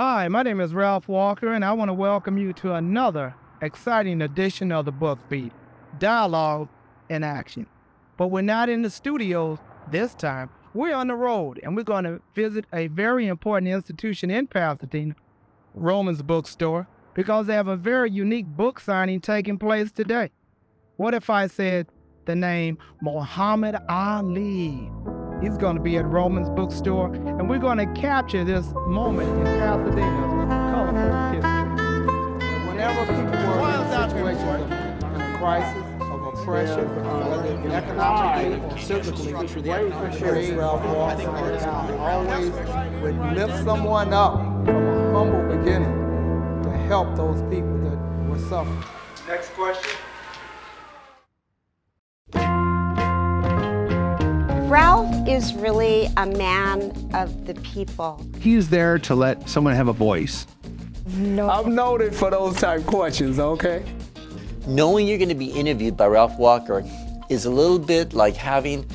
Hi, my name is Ralph Walker, and I want to welcome you to another exciting edition of the Book Beat, Dialogue in Action. But we're not in the studios this time. We're on the road, and we're going to visit a very important institution in Pasadena, Roman's Bookstore, because they have a very unique book signing taking place today. What if I said the name Muhammad Ali? He's going to be at Roman's Bookstore, and we're going to capture this moment in Pasadena's colorful history. Whenever people were in situations of crisis, of oppression, whether it be economically or physically, Ralph Walker always would lift someone up from a humble beginning to help those people that were suffering. Next question. Ralph is really a man of the people. He's there to let someone have a voice. I'm noted for those type questions, okay? Knowing you're going to be interviewed by Ralph Walker is a little bit like having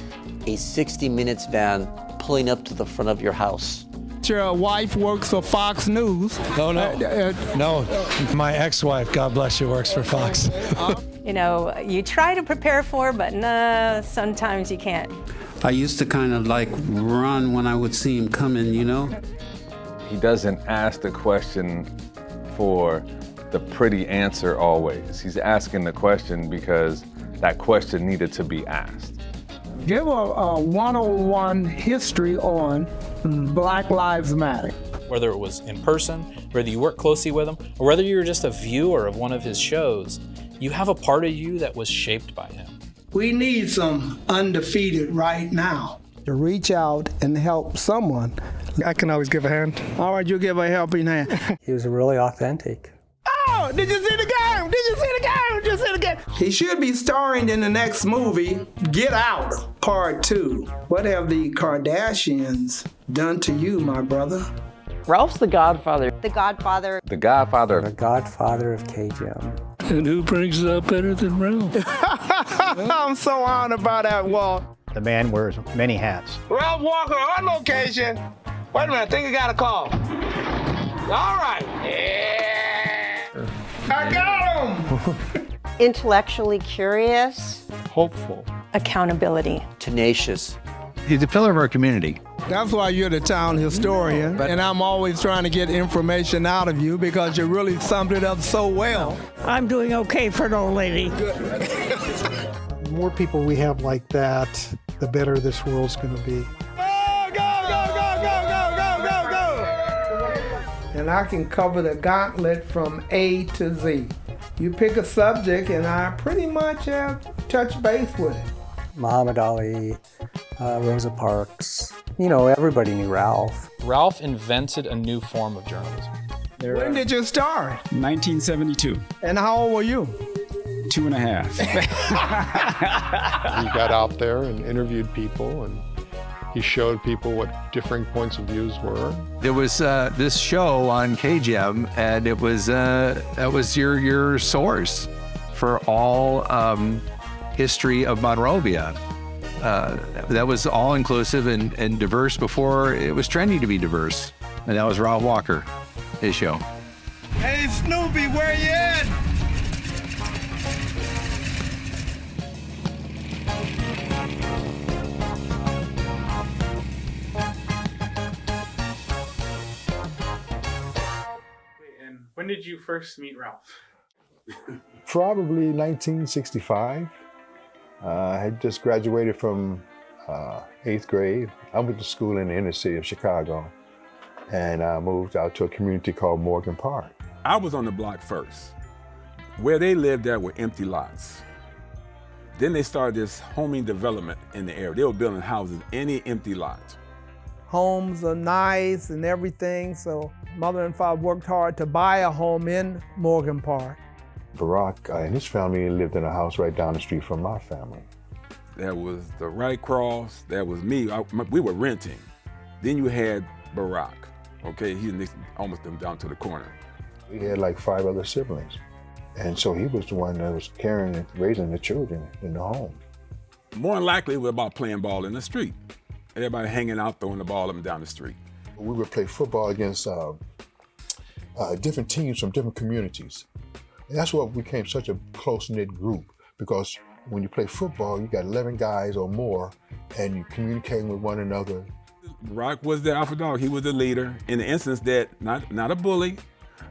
a 60 Minutes van pulling up to the front of your house. Your wife works for Fox News. No. My ex-wife, God bless you, works for Fox. You know, you try to prepare for, but sometimes you can't. I used to kind of like run when I would see him coming, you know? He doesn't ask the question for the pretty answer always. He's asking the question because that question needed to be asked. Give a one-on-one history on Black Lives Matter. Whether it was in person, whether you worked closely with him, or whether you were just a viewer of one of his shows, you have a part of you that was shaped by him. We need some undefeated right now to reach out and help someone. I can always give a hand. All right, you give a helping hand. He was really authentic. Oh, did you see the game? Did you see the game? Did you see the game? He should be starring in the next movie, Get Out, Part 2. What have the Kardashians done to you, my brother? Ralph's the Godfather. The Godfather. The Godfather. The Godfather of KGEM. And who brings it up better than Ralph? I'm so honored by that, Walt. The man wears many hats. Ralph Walker on location. Wait a minute, I think I got a call. All right. Yeah. I got him. Intellectually curious. Hopeful. Accountability. Tenacious. He's a pillar of our community. That's why you're the town historian, and I'm always trying to get information out of you because you really summed it up so well. I'm doing okay for an old lady. The more people we have like that, the better this world's going to be. Go! And I can cover the gauntlet from A to Z. You pick a subject, and I pretty much have touched base with it. Muhammad Ali, Rosa Parks. You know, everybody knew Ralph. Ralph invented a new form of journalism. When did you start? 1972. And how old were you? 2.5. He got out there and interviewed people, and he showed people what differing points of views were. There was this show on KGEM, and it was that was your source for all history of Monrovia. That was all-inclusive and diverse before it was trendy to be diverse. And that was Ralph Walker, his show. Hey, Snoopy, where you at? And when did you first meet Ralph? Probably 1965. I had just graduated from 8th grade. I went to school in the inner city of Chicago, and I moved out to a community called Morgan Park. I was on the block first. Where they lived there were empty lots. Then they started this homing development in the area. They were building houses, any empty lot. Homes are nice and everything, so mother and father worked hard to buy a home in Morgan Park. Barack and his family lived in a house right down the street from my family. There was the Red Cross, there was me, we were renting. Then you had Barack, okay? He's almost down to the corner. He had like 5 other siblings. And so he was the one that was caring and raising the children in the home. More than likely, it was about playing ball in the street. Everybody hanging out, throwing the ball up and down the street. We would play football against different teams from different communities. And that's what became such a close-knit group, because when you play football, you got 11 guys or more, and you communicating with one another. Rock was the alpha dog. He was the leader in the instance that, not a bully,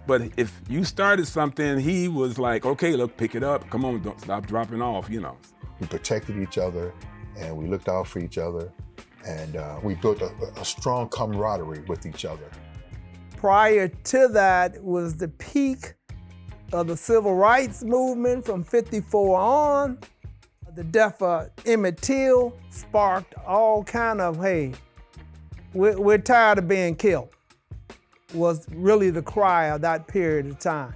but if you started something, he was like, okay, look, pick it up. Come on, don't stop dropping off, you know. We protected each other, and we looked out for each other, and we built a strong camaraderie with each other. Prior to that was the peak of the civil rights movement from '54 on. The death of Emmett Till sparked all kind of, hey, we're tired of being killed, was really the cry of that period of time.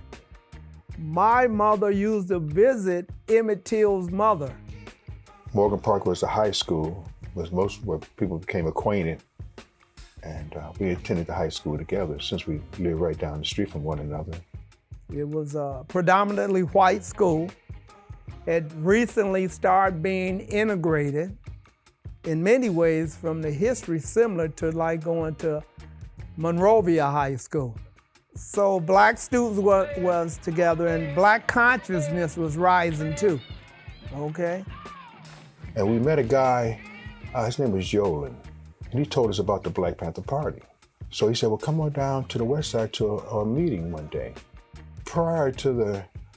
My mother used to visit Emmett Till's mother. Morgan Park was the high school, was most where people became acquainted, and we attended the high school together since we lived right down the street from one another. It was a predominantly white school. It recently started being integrated in many ways from the history similar to like going to Monrovia High School. So black students was together and black consciousness was rising too, okay? And we met a guy, his name was Yolan, and he told us about the Black Panther Party. So he said, well, come on down to the West Side to a meeting one day. Prior to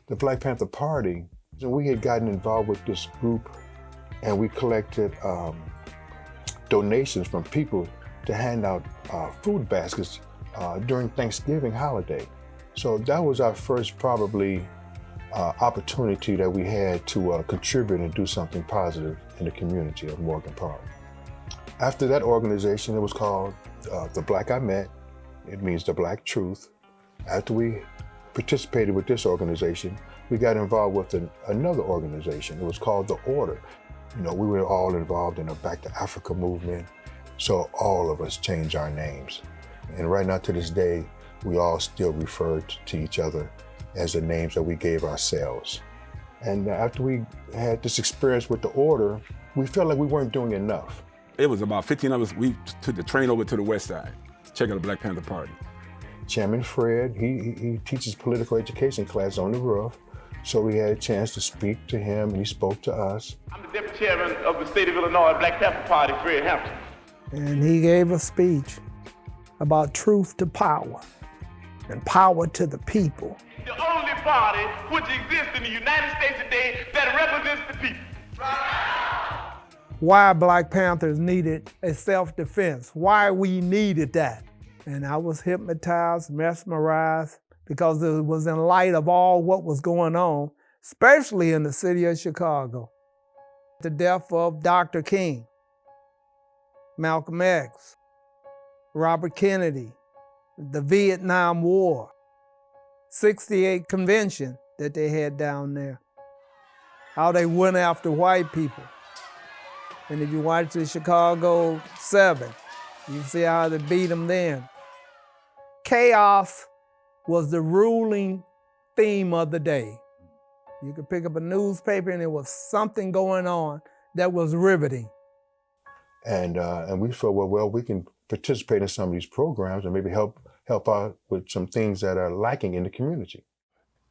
the Black Panther Party, we had gotten involved with this group, and we collected donations from people to hand out food baskets during Thanksgiving holiday. So that was our first probably opportunity that we had to contribute and do something positive in the community of Morgan Park. After that organization, it was called The Black I Met. It means the Black Truth. After we participated with this organization, we got involved with another organization. It was called The Order. You know, we were all involved in the Back to Africa movement, so all of us changed our names. And right now to this day, we all still refer to each other as the names that we gave ourselves. And after we had this experience with The Order, we felt like we weren't doing enough. It was about 15 of us. We took the train over to the West Side to check out the Black Panther Party. Chairman Fred, he teaches political education class on the roof. So we had a chance to speak to him, and he spoke to us. I'm the deputy chairman of the state of Illinois Black Panther Party, Fred Hampton. And he gave a speech about truth to power and power to the people. The only party which exists in the United States today that represents the people. Why Black Panthers needed a self-defense, why we needed that. And I was hypnotized, mesmerized, because it was in light of all what was going on, especially in the city of Chicago. The death of Dr. King, Malcolm X, Robert Kennedy, the Vietnam War, '68 convention that they had down there, how they went after white people. And if you watch the Chicago 7, you see how they beat them then. Chaos was the ruling theme of the day. You could pick up a newspaper and there was something going on that was riveting. And we felt, well, we can participate in some of these programs and maybe help out with some things that are lacking in the community.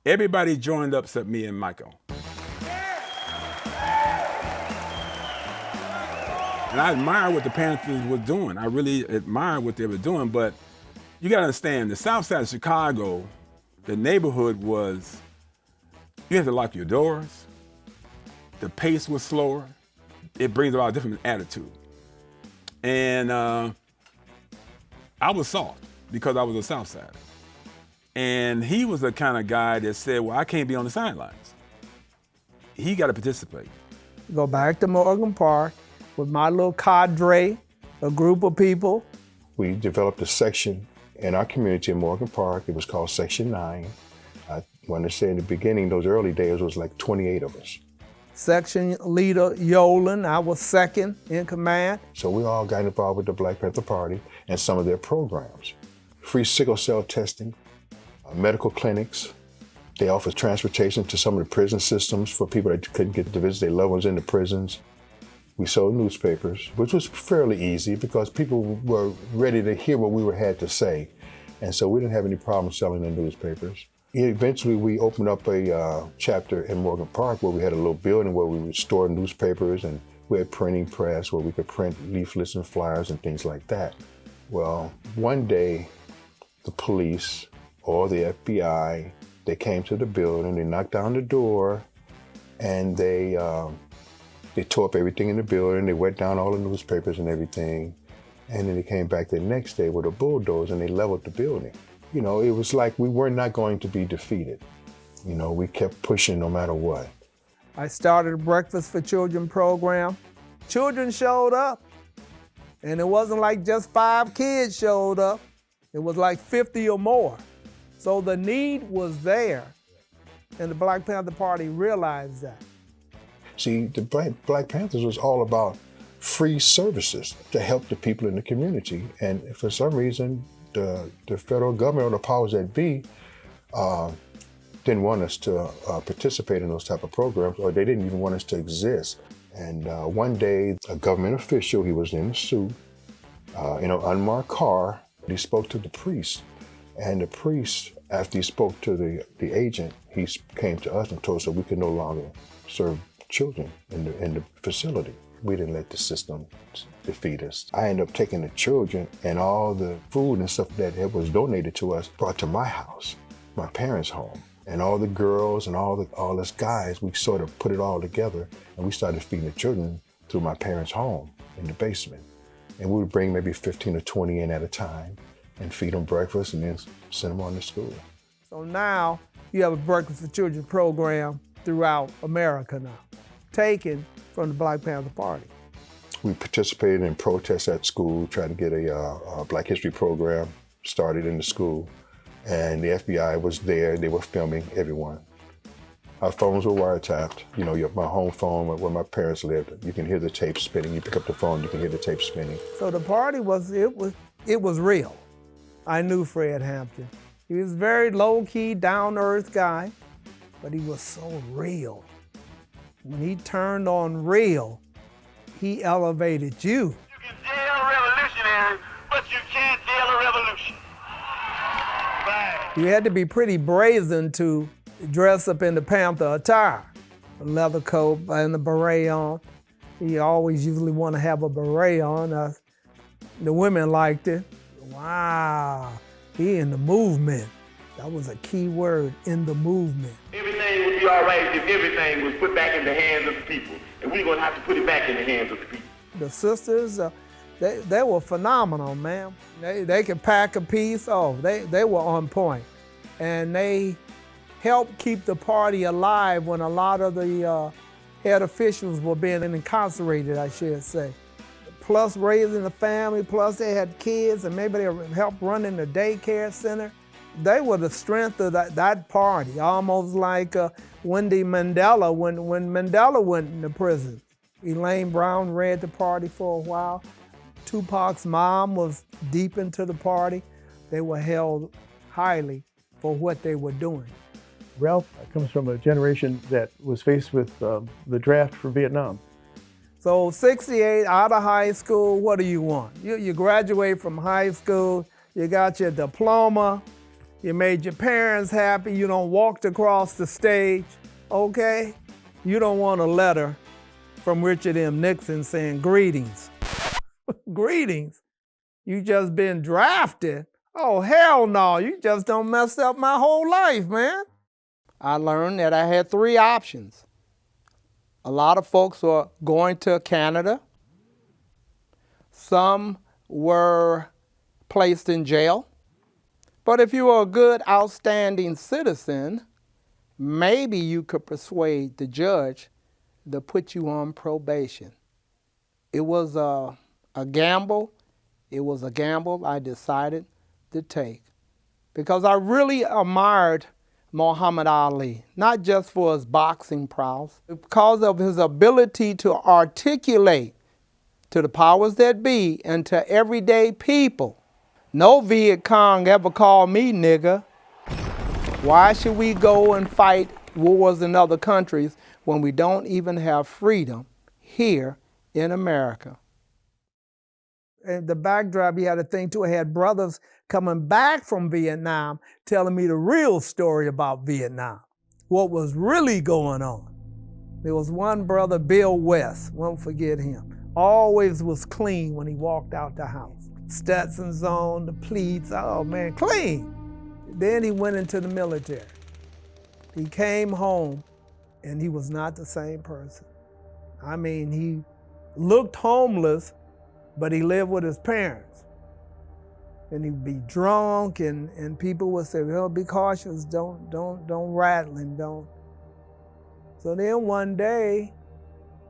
Everybody joined up except me and Michael. And I admire what the Panthers were doing. I really admire what they were doing, but you gotta understand, the south side of Chicago, the neighborhood was, you had to lock your doors, the pace was slower, it brings about a different attitude. And I was soft because I was a south sider. And he was the kind of guy that said, well, I can't be on the sidelines. He gotta participate. Go back to Morgan Park with my little cadre, a group of people. We developed a section in our community in Morgan Park. It was called Section 9. I want to say in the beginning, those early days, it was like 28 of us. Section leader Yolan, I was second in command. So we all got involved with the Black Panther Party and some of their programs. Free sickle cell testing, medical clinics. They offered transportation to some of the prison systems for people that couldn't get to visit their loved ones in the prisons. We sold newspapers, which was fairly easy because people were ready to hear what we had to say. And so we didn't have any problem selling the newspapers. Eventually, we opened up a chapter in Morgan Park where we had a little building where we would store newspapers, and we had printing press where we could print leaflets and flyers and things like that. Well, one day, the police or the FBI, they came to the building, they knocked down the door, and they tore up everything in the building, they wet down all the newspapers and everything, and then they came back the next day with a bulldozer and they leveled the building. You know, it was like we were not going to be defeated. You know, we kept pushing no matter what. I started a Breakfast for Children program. Children showed up, and it wasn't like just 5 kids showed up. It was like 50 or more. So the need was there, and the Black Panther Party realized that. See, the Black Panthers was all about free services to help the people in the community. And for some reason, the federal government or the powers that be didn't want us to participate in those type of programs, or they didn't even want us to exist. And one day, a government official, he was in a suit, in an unmarked car, he spoke to the priest. And the priest, after he spoke to the agent, he came to us and told us that we could no longer serve children in the facility. We didn't let the system defeat us. I ended up taking the children and all the food and stuff that was donated to us, brought to my house, my parents' home. And all the girls and all us guys, we sort of put it all together, and we started feeding the children through my parents' home in the basement. And we would bring maybe 15 or 20 in at a time and feed them breakfast and then send them on to school. So now you have a Breakfast for Children program throughout America now, taken from the Black Panther Party. We participated in protests at school, tried to get a Black History program started in the school. And the FBI was there, they were filming everyone. Our phones were wiretapped. You know, my home phone where my parents lived, you can hear the tape spinning. You pick up the phone, you can hear the tape spinning. So the party was real. I knew Fred Hampton. He was a very low-key, down-to-earth guy, but he was so real. When he turned on real, he elevated you. You can jail a revolutionary, but you can't jail a revolution. Right. You had to be pretty brazen to dress up in the Panther attire. A leather coat and a beret on. You always usually want to have a beret on. The women liked it. Wow, he in the movement. That was a key word, in the movement. Everything would be all right if everything was put back in the hands of the people. And we're going to have to put it back in the hands of the people. The sisters, they were phenomenal, man. They could pack a piece. Oh, they were on point. And they helped keep the party alive when a lot of the head officials were being incarcerated, I should say. Plus raising a family, plus they had kids, and maybe they helped running the daycare center. They were the strength of that party, almost like Wendy Mandela when Mandela went into prison. Elaine Brown ran the party for a while. Tupac's mom was deep into the party. They were held highly for what they were doing. Ralph comes from a generation that was faced with the draft for Vietnam. So 68, out of high school, what do you want? You graduate from high school, you got your diploma, you made your parents happy, you done walked across the stage, okay? You don't want a letter from Richard M. Nixon saying greetings. Greetings? You just been drafted? Oh, hell no, you just done messed up my whole life, man. I learned that I had 3 options. A lot of folks were going to Canada. Some were placed in jail. But if you were a good, outstanding citizen, maybe you could persuade the judge to put you on probation. It was a gamble. It was a gamble I decided to take because I really admired Muhammad Ali, not just for his boxing prowess, because of his ability to articulate to the powers that be and to everyday people. No Viet Cong ever called me nigger. Why should we go and fight wars in other countries when we don't even have freedom here in America? And the backdrop, he had a thing too. I had brothers coming back from Vietnam telling me the real story about Vietnam, what was really going on. There was one brother, Bill West, won't forget him. Always was clean when he walked out the house. Stetson's on, the pleats, oh man, clean. Then he went into the military. He came home and he was not the same person. I mean, he looked homeless, but he lived with his parents. And he'd be drunk and people would say, well, be cautious, don't rattle and don't. So then one day,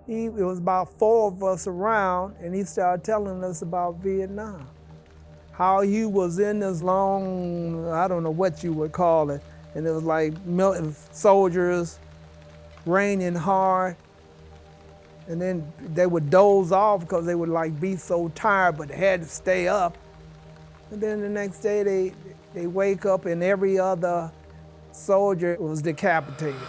it was about 4 of us around, and he started telling us about Vietnam. How he was in this long, I don't know what you would call it, and it was like soldiers raining hard. And then they would doze off because they would like be so tired, but they had to stay up. And then the next day they wake up and every other soldier was decapitated.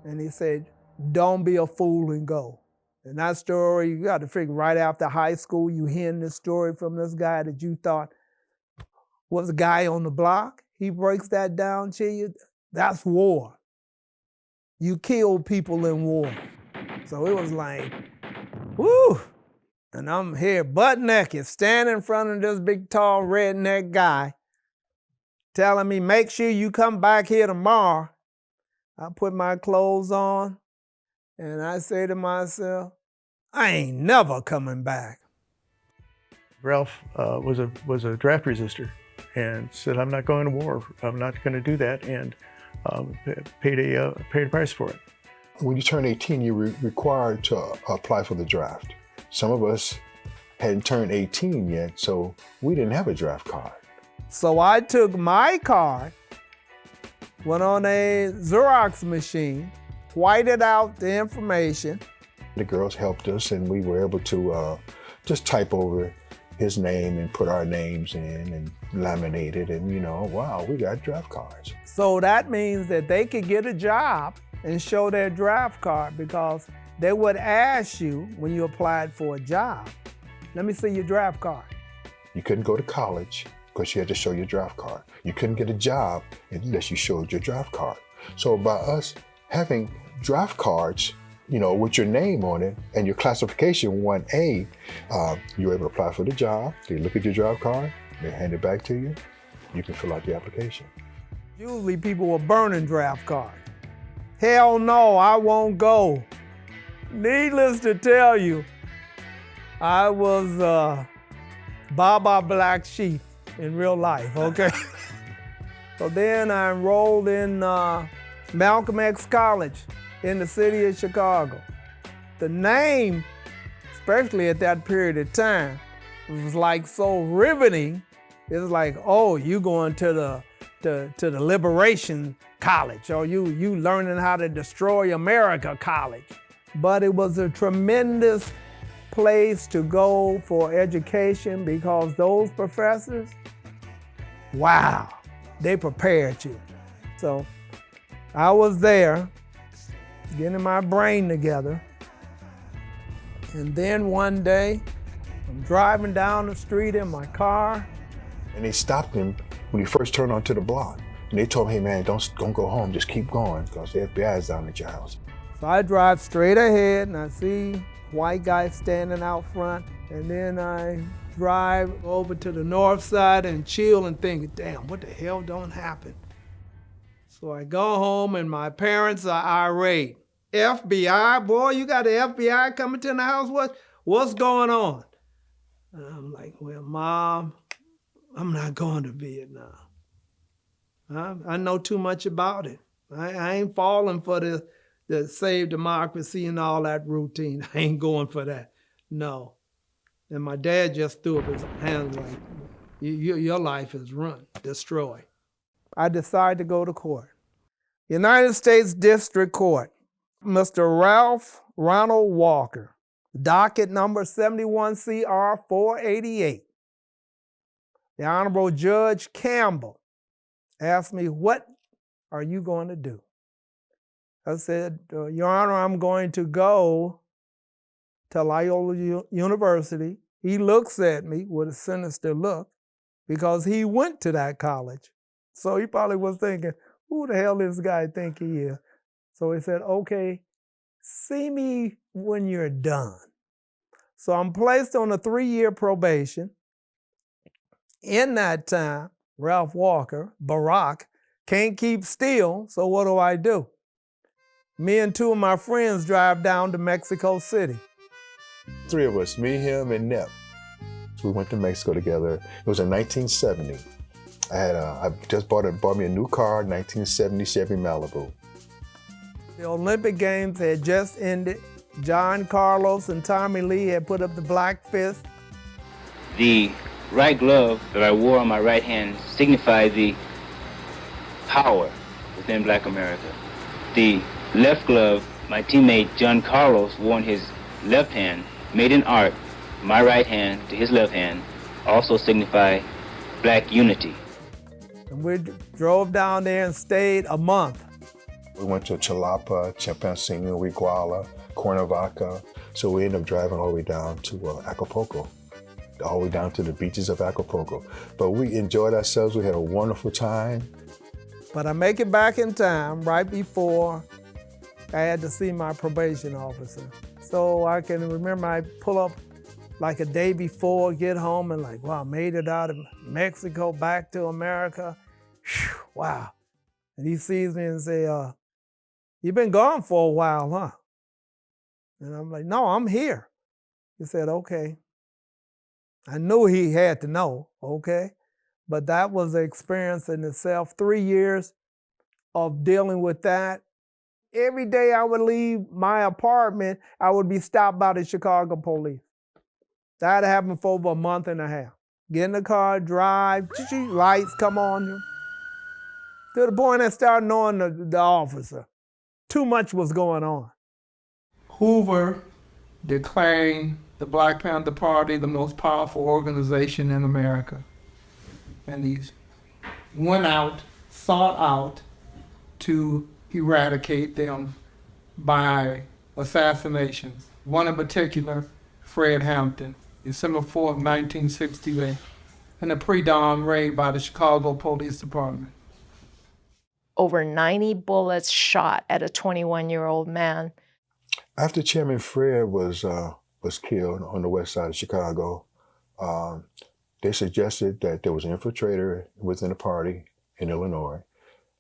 And he said, don't be a fool and go. And that story, you got to figure right after high school, you hearing this story from this guy that you thought was a guy on the block. He breaks that down to you. That's war. You kill people in war. So it was like, whoo. And I'm here butt naked, standing in front of this big, tall, redneck guy, telling me, make sure you come back here tomorrow. I put my clothes on, and I say to myself, I ain't never coming back. Ralph was a draft resistor and said, I'm not going to war. I'm not going to do that, and paid a price for it. When you turn 18, you're required to apply for the draft. Some of us hadn't turned 18 yet, so we didn't have a draft card. So I took my card, went on a Xerox machine, whited out the information. The girls helped us, and we were able to just type over his name and put our names in and laminate it, and wow, we got draft cards. So that means that they could get a job and show their draft card, because they would ask you when you applied for a job, let me see your draft card. You couldn't go to college because you had to show your draft card. You couldn't get a job unless you showed your draft card. So by us having draft cards, with your name on it and your classification 1A, you were able to apply for the job. They look at your draft card, they hand it back to you. You can fill out the application. Usually people were burning draft cards. Hell no, I won't go. Needless to tell you, I was Baba Black Sheep in real life, okay? So then I enrolled in Malcolm X College in the city of Chicago. The name, especially at that period of time, was like so riveting. It was like, oh, you going to the Liberation College, or you learning how to destroy America College. But it was a tremendous place to go for education, because those professors, wow, they prepared you. So I was there, getting my brain together. And then one day, I'm driving down the street in my car. And they stopped him when he first turned onto the block. And they told him, hey man, don't go home, just keep going, because the FBI is down at your house. So I drive straight ahead and I see a white guy standing out front. And then I drive over to the north side and chill and think, damn, what the hell don't happen? So I go home and my parents are irate. FBI, boy, you got the FBI coming to the house? What's going on? And I'm like, well, Mom, I'm not going to Vietnam. I know too much about it. I ain't falling for the save democracy and all that routine. I ain't going for that. No. And my dad just threw up his hands like, your life is run, destroyed. I decided to go to court. United States District Court. Mr. Ralph Ronald Walker, docket number 71 CR 488. The Honorable Judge Campbell asked me, what are you going to do? I said, Your Honor, I'm going to go to Loyola University. He looks at me with a sinister look because he went to that college. So he probably was thinking, who the hell does this guy think he is? So he said, okay, see me when you're done. So I'm placed on a 3-year probation. In that time, Ralph Walker, Barack, can't keep still, so what do? Me and 2 of my friends drive down to Mexico City. 3 of us, me, him, and Nep. So we went to Mexico together. It was in 1970. I just bought me a new car, 1970 Chevy Malibu. The Olympic Games had just ended. John Carlos and Tommy Lee had put up the black fist. The right glove that I wore on my right hand signified the power within Black America. The left glove my teammate John Carlos wore in his left hand, made in art, my right hand to his left hand, also signify Black unity. And we drove down there and stayed a month. We went to Chilapa, Chilpancingo, Iguala, Cuernavaca. So we ended up driving all the way down to Acapulco, all the way down to the beaches of Acapulco. But we enjoyed ourselves. We had a wonderful time. But I make it back in time right before I had to see my probation officer. So I can remember I pull up like a day before, get home and like, wow, I made it out of Mexico back to America. Whew, wow. And he sees me and say, you've been gone for a while, huh? And I'm like, no, I'm here. He said, okay. I knew he had to know, okay? But that was an experience in itself. 3 years of dealing with that. Every day I would leave my apartment, I would be stopped by the Chicago police. That happened for over a month and a half. Get in the car, drive, lights come on you. To the point I started knowing the officer. Too much was going on. Hoover declaring the Black Panther Party the most powerful organization in America. And he went out, sought out to eradicate them by assassinations. One in particular, Fred Hampton, December 4th, 1968, in a pre-dawn raid by the Chicago Police Department. Over 90 bullets shot at a 21-year-old man. After Chairman Fred was killed on the west side of Chicago, they suggested that there was an infiltrator within the party in Illinois,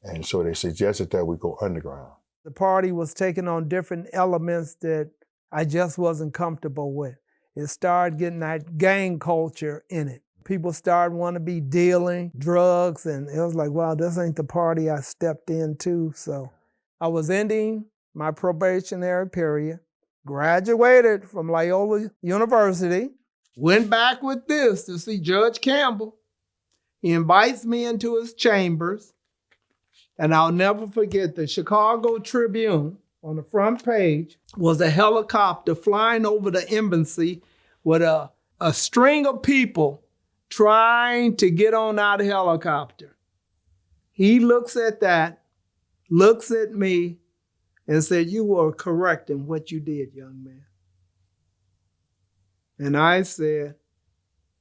and so they suggested that we go underground. The party was taking on different elements that I just wasn't comfortable with. It started getting that gang culture in it. People started wanting to be dealing drugs, and it was like, wow, this ain't the party I stepped into. So I was ending my probationary period, graduated from Loyola University, went back with this to see Judge Campbell. He invites me into his chambers, and I'll never forget the Chicago Tribune on the front page was a helicopter flying over the embassy with a string of people trying to get on out of the helicopter. He looks at that, looks at me, and said, you were correct in what you did, young man. And I said,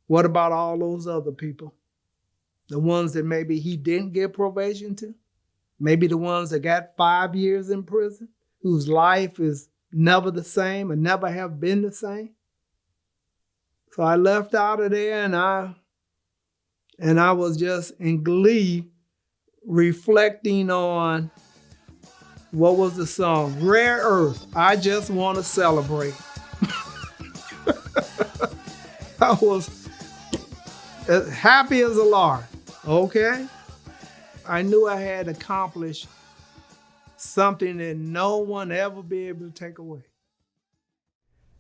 what about all those other people? The ones that maybe he didn't get probation to? Maybe the ones that got 5 years in prison, whose life is never the same and never have been the same? So I left out of there, and I was just in glee reflecting on, what was the song? Rare Earth, I Just Want to Celebrate. I was as happy as a lark, okay? I knew I had accomplished something that no one ever be able to take away.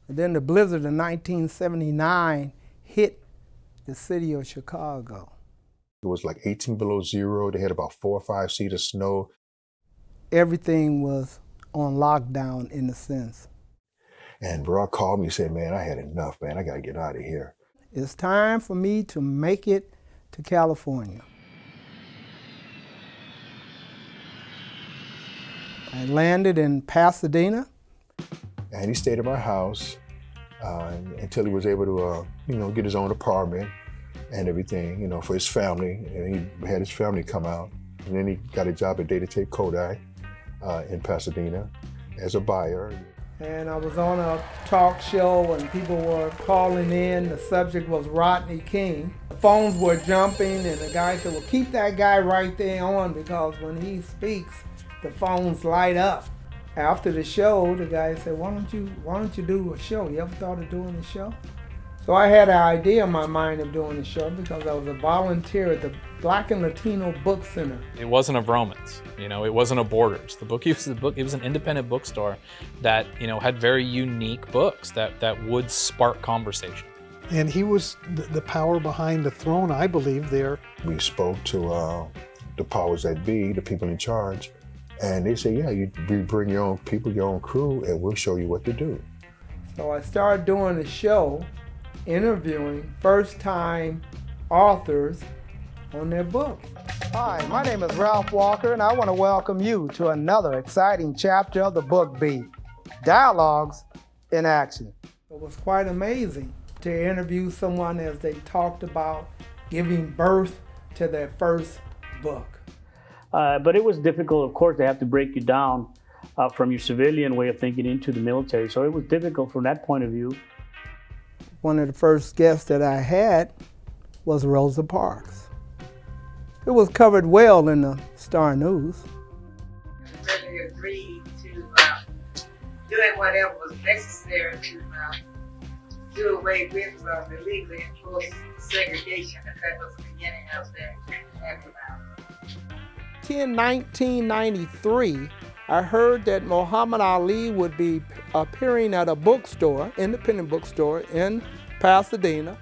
And then the blizzard of 1979 hit the city of Chicago. It was like 18 below zero. They had about 4 or 5 feet of snow. Everything was on lockdown in a sense. And Barack called me and said, man, I had enough, man. I got to get out of here. It's time for me to make it to California. I landed in Pasadena. And he stayed at my house. until he was able to, get his own apartment and everything, for his family. And he had his family come out. And then he got a job at Data Tape Kodak in Pasadena as a buyer. And I was on a talk show and people were calling in. The subject was Rodney King. The phones were jumping and the guy said, well, keep that guy right there on because when he speaks, the phones light up. After the show, the guy said, why don't you do a show? You ever thought of doing a show? So I had an idea in my mind of doing a show because I was a volunteer at the Black and Latino Book Center. It wasn't a Vroman's, it wasn't a Borders. It was an independent bookstore that, had very unique books that would spark conversation. And he was the power behind the throne, I believe, there. We spoke to the powers that be, the people in charge, and they said, yeah, you bring your own people, your own crew, and we'll show you what to do. So I started doing a show, interviewing first-time authors on their books. Hi, my name is Ralph Walker, and I want to welcome you to another exciting chapter of the Book Beat, Dialogues in Action. It was quite amazing to interview someone as they talked about giving birth to their first book. But it was difficult, of course. They have to break you down from your civilian way of thinking into the military. So it was difficult from that point of view. One of the first guests that I had was Rosa Parks. It was covered well in the Star News. Really agreed to doing whatever was necessary to do away with the legally enforced segregation that was the beginning of that. In 1993, I heard that Muhammad Ali would be appearing at a bookstore, independent bookstore in Pasadena.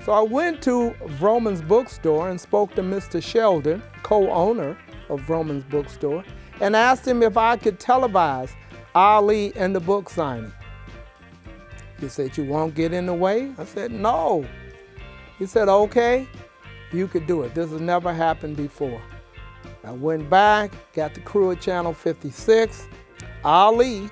So I went to Vroman's bookstore and spoke to Mr. Sheldon, co-owner of Vroman's bookstore, and asked him if I could televise Ali and the book signing. He said, you won't get in the way? I said, no. He said, okay, you could do it. This has never happened before. I went back, got the crew at Channel 56. Ali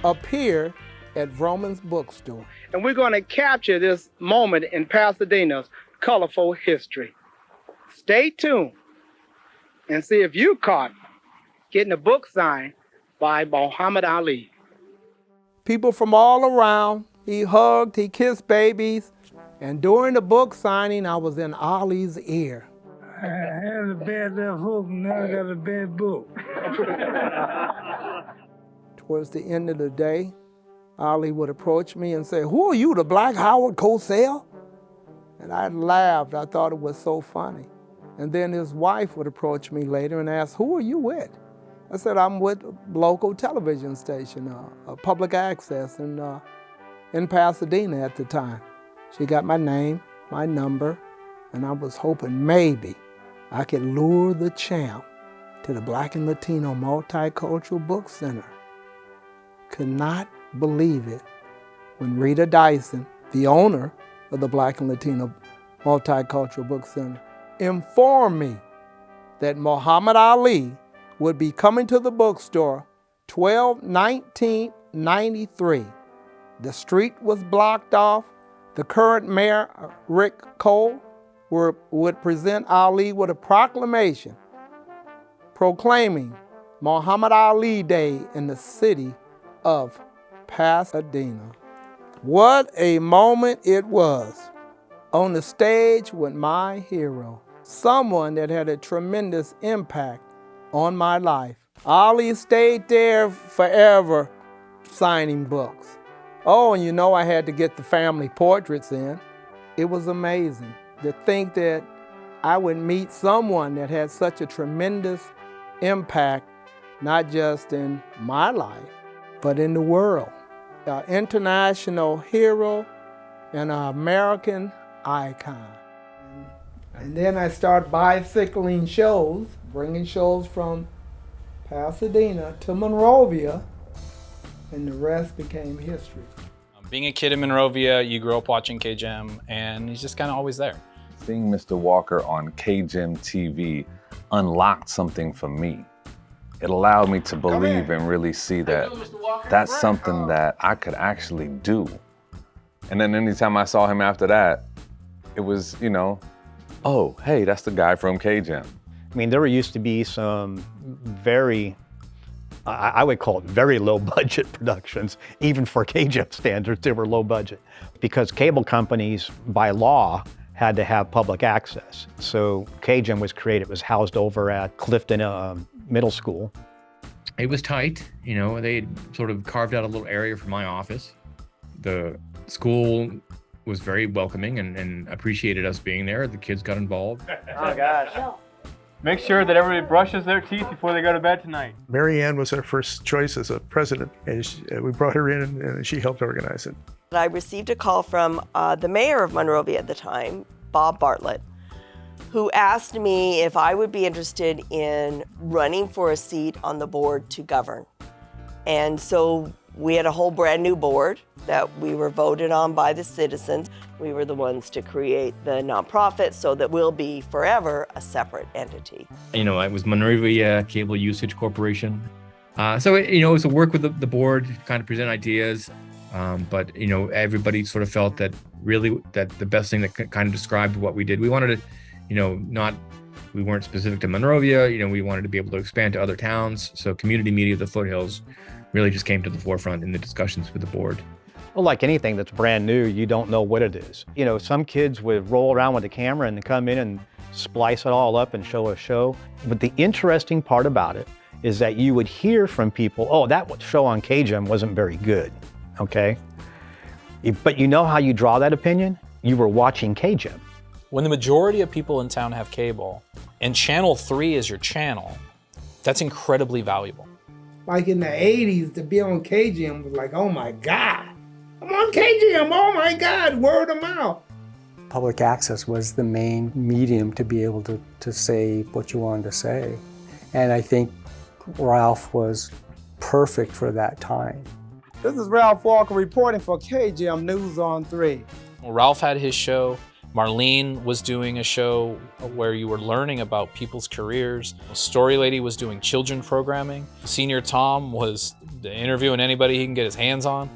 appeared at Vroman's bookstore. And we're going to capture this moment in Pasadena's colorful history. Stay tuned and see if you caught getting a book signed by Muhammad Ali. People from all around, he hugged, he kissed babies, and during the book signing, I was in Ali's ear. I had a bad left hook, and now I got a bad book. Towards the end of the day, Ali would approach me and say, who are you, the Black Howard Cosell? And I laughed. I thought it was so funny. And then his wife would approach me later and ask, who are you with? I said, I'm with a local television station, public access in Pasadena at the time. She got my name, my number, and I was hoping maybe I could lure the champ to the Black and Latino Multicultural Book Center. Could not believe it when Rita Dyson, the owner of the Black and Latino Multicultural Book Center, informed me that Muhammad Ali would be coming to the bookstore 12/19/93. The street was blocked off. The current mayor, Rick Cole, would present Ali with a proclamation proclaiming Muhammad Ali Day in the city of Pasadena. What a moment it was. On the stage with my hero, someone that had a tremendous impact on my life. Ali stayed there forever signing books. Oh, and I had to get the family portraits in. It was amazing to think that I would meet someone that had such a tremendous impact, not just in my life, but in the world. An international hero and an American icon. And then I started bicycling shows, bringing shows from Pasadena to Monrovia, and the rest became history. Being a kid in Monrovia, you grew up watching KGEM, and he's just kind of always there. Seeing Mr. Walker on KGEM-TV unlocked something for me. It allowed me to believe and really see that that's something that I could actually do. And then anytime I saw him after that, it was, you know, oh, hey, that's the guy from KGEM. I mean, there used to be some very, I would call it very low budget productions. Even for KGEM standards, they were low budget. Because cable companies, by law, had to have public access. So KGEM was created, was housed over at Clifton Middle School. It was tight, you know, they sort of carved out a little area for my office. The school was very welcoming and appreciated us being there. The kids got involved. Oh gosh. Make sure that everybody brushes their teeth before they go to bed tonight. Mary Ann was our first choice as a president, and we brought her in and she helped organize it. I received a call from the mayor of Monrovia at the time, Bob Bartlett, who asked me if I would be interested in running for a seat on the board to govern. And so we had a whole brand new board that we were voted on by the citizens. We were the ones to create the nonprofit so that we'll be forever a separate entity. You know, it was Monrovia Cable Usage Corporation. So, it was a work with the board, kind of present ideas. But, everybody sort of felt that really that the best thing that kind of described what we did, we wanted to, we weren't specific to Monrovia, we wanted to be able to expand to other towns. So community media of the foothills really just came to the forefront in the discussions with the board. Well, like anything that's brand new, you don't know what it is. Some kids would roll around with a camera and come in and splice it all up and show a show. But the interesting part about it is that you would hear from people, oh, that show on KGEM wasn't very good, okay? But you know how you draw that opinion? You were watching KGEM. When the majority of people in town have cable, and Channel 3 is your channel, that's incredibly valuable. Like in the 80s, to be on KGEM was like, oh my God, I'm on KGEM, oh my God, word of mouth. Public access was the main medium to be able to say what you wanted to say. And I think Ralph was perfect for that time. This is Ralph Walker reporting for KGEM News on 3. Well, Ralph had his show. Marlene was doing a show where you were learning about people's careers. Story Lady was doing children programming. Senior Tom was interviewing anybody he can get his hands on.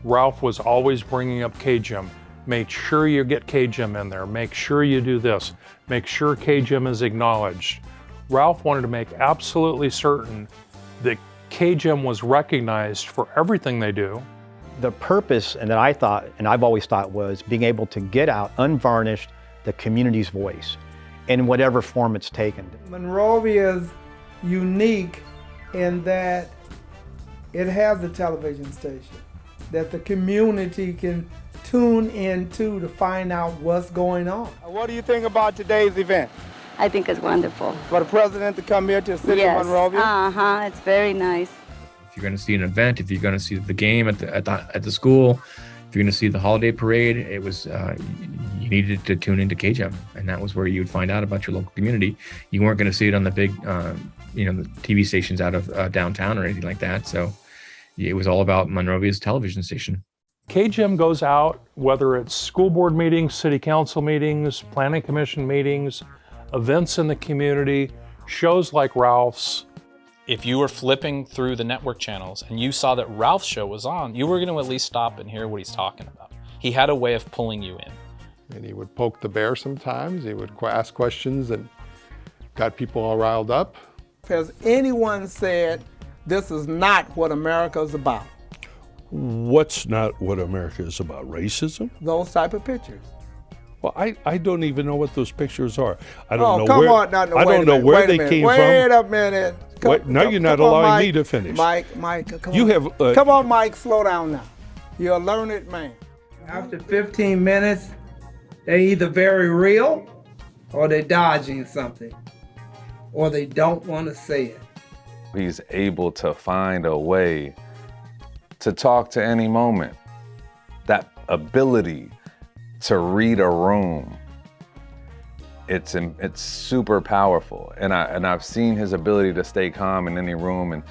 Ralph was always bringing up KGEM. Make sure you get KGEM in there. Make sure you do this. Make sure KGEM is acknowledged. Ralph wanted to make absolutely certain that KGEM was recognized for everything they do. The purpose, and that I thought, and I've always thought, was being able to get out, unvarnished, the community's voice in whatever form it's taken. Monrovia is unique in that it has a television station that the community can tune into to find out what's going on. What do you think about today's event? I think it's wonderful. For the president to come here to the city of Monrovia? It's very nice. If you're going to see an event, if you're going to see the game at the school, if you're going to see the holiday parade, it was you needed to tune into KGEM, and that was where you would find out about your local community. You weren't going to see it on the big, the TV stations out of downtown or anything like that. So it was all about Monrovia's television station. KGEM goes out, whether it's school board meetings, city council meetings, planning commission meetings, events in the community, shows like Ralph's. If you were flipping through the network channels and you saw that Ralph's show was on, you were going to at least stop and hear what he's talking about. He had a way of pulling you in. And he would poke the bear sometimes. He would ask questions that got people all riled up. Has anyone said this is not what America is about? What's not what America is about? Racism? Those type of pictures. Well, I don't even know what those pictures are. I don't know where. I don't know where they came from. Wait a minute. Now you're not allowing me to finish. Mike, come on. Come on, Mike, slow down now. You're a learned man. After 15 minutes, they're either very real or they're dodging something or they don't want to say it. He's able to find a way to talk to any moment. That ability to read a room, it's super powerful, and I've seen his ability to stay calm in any room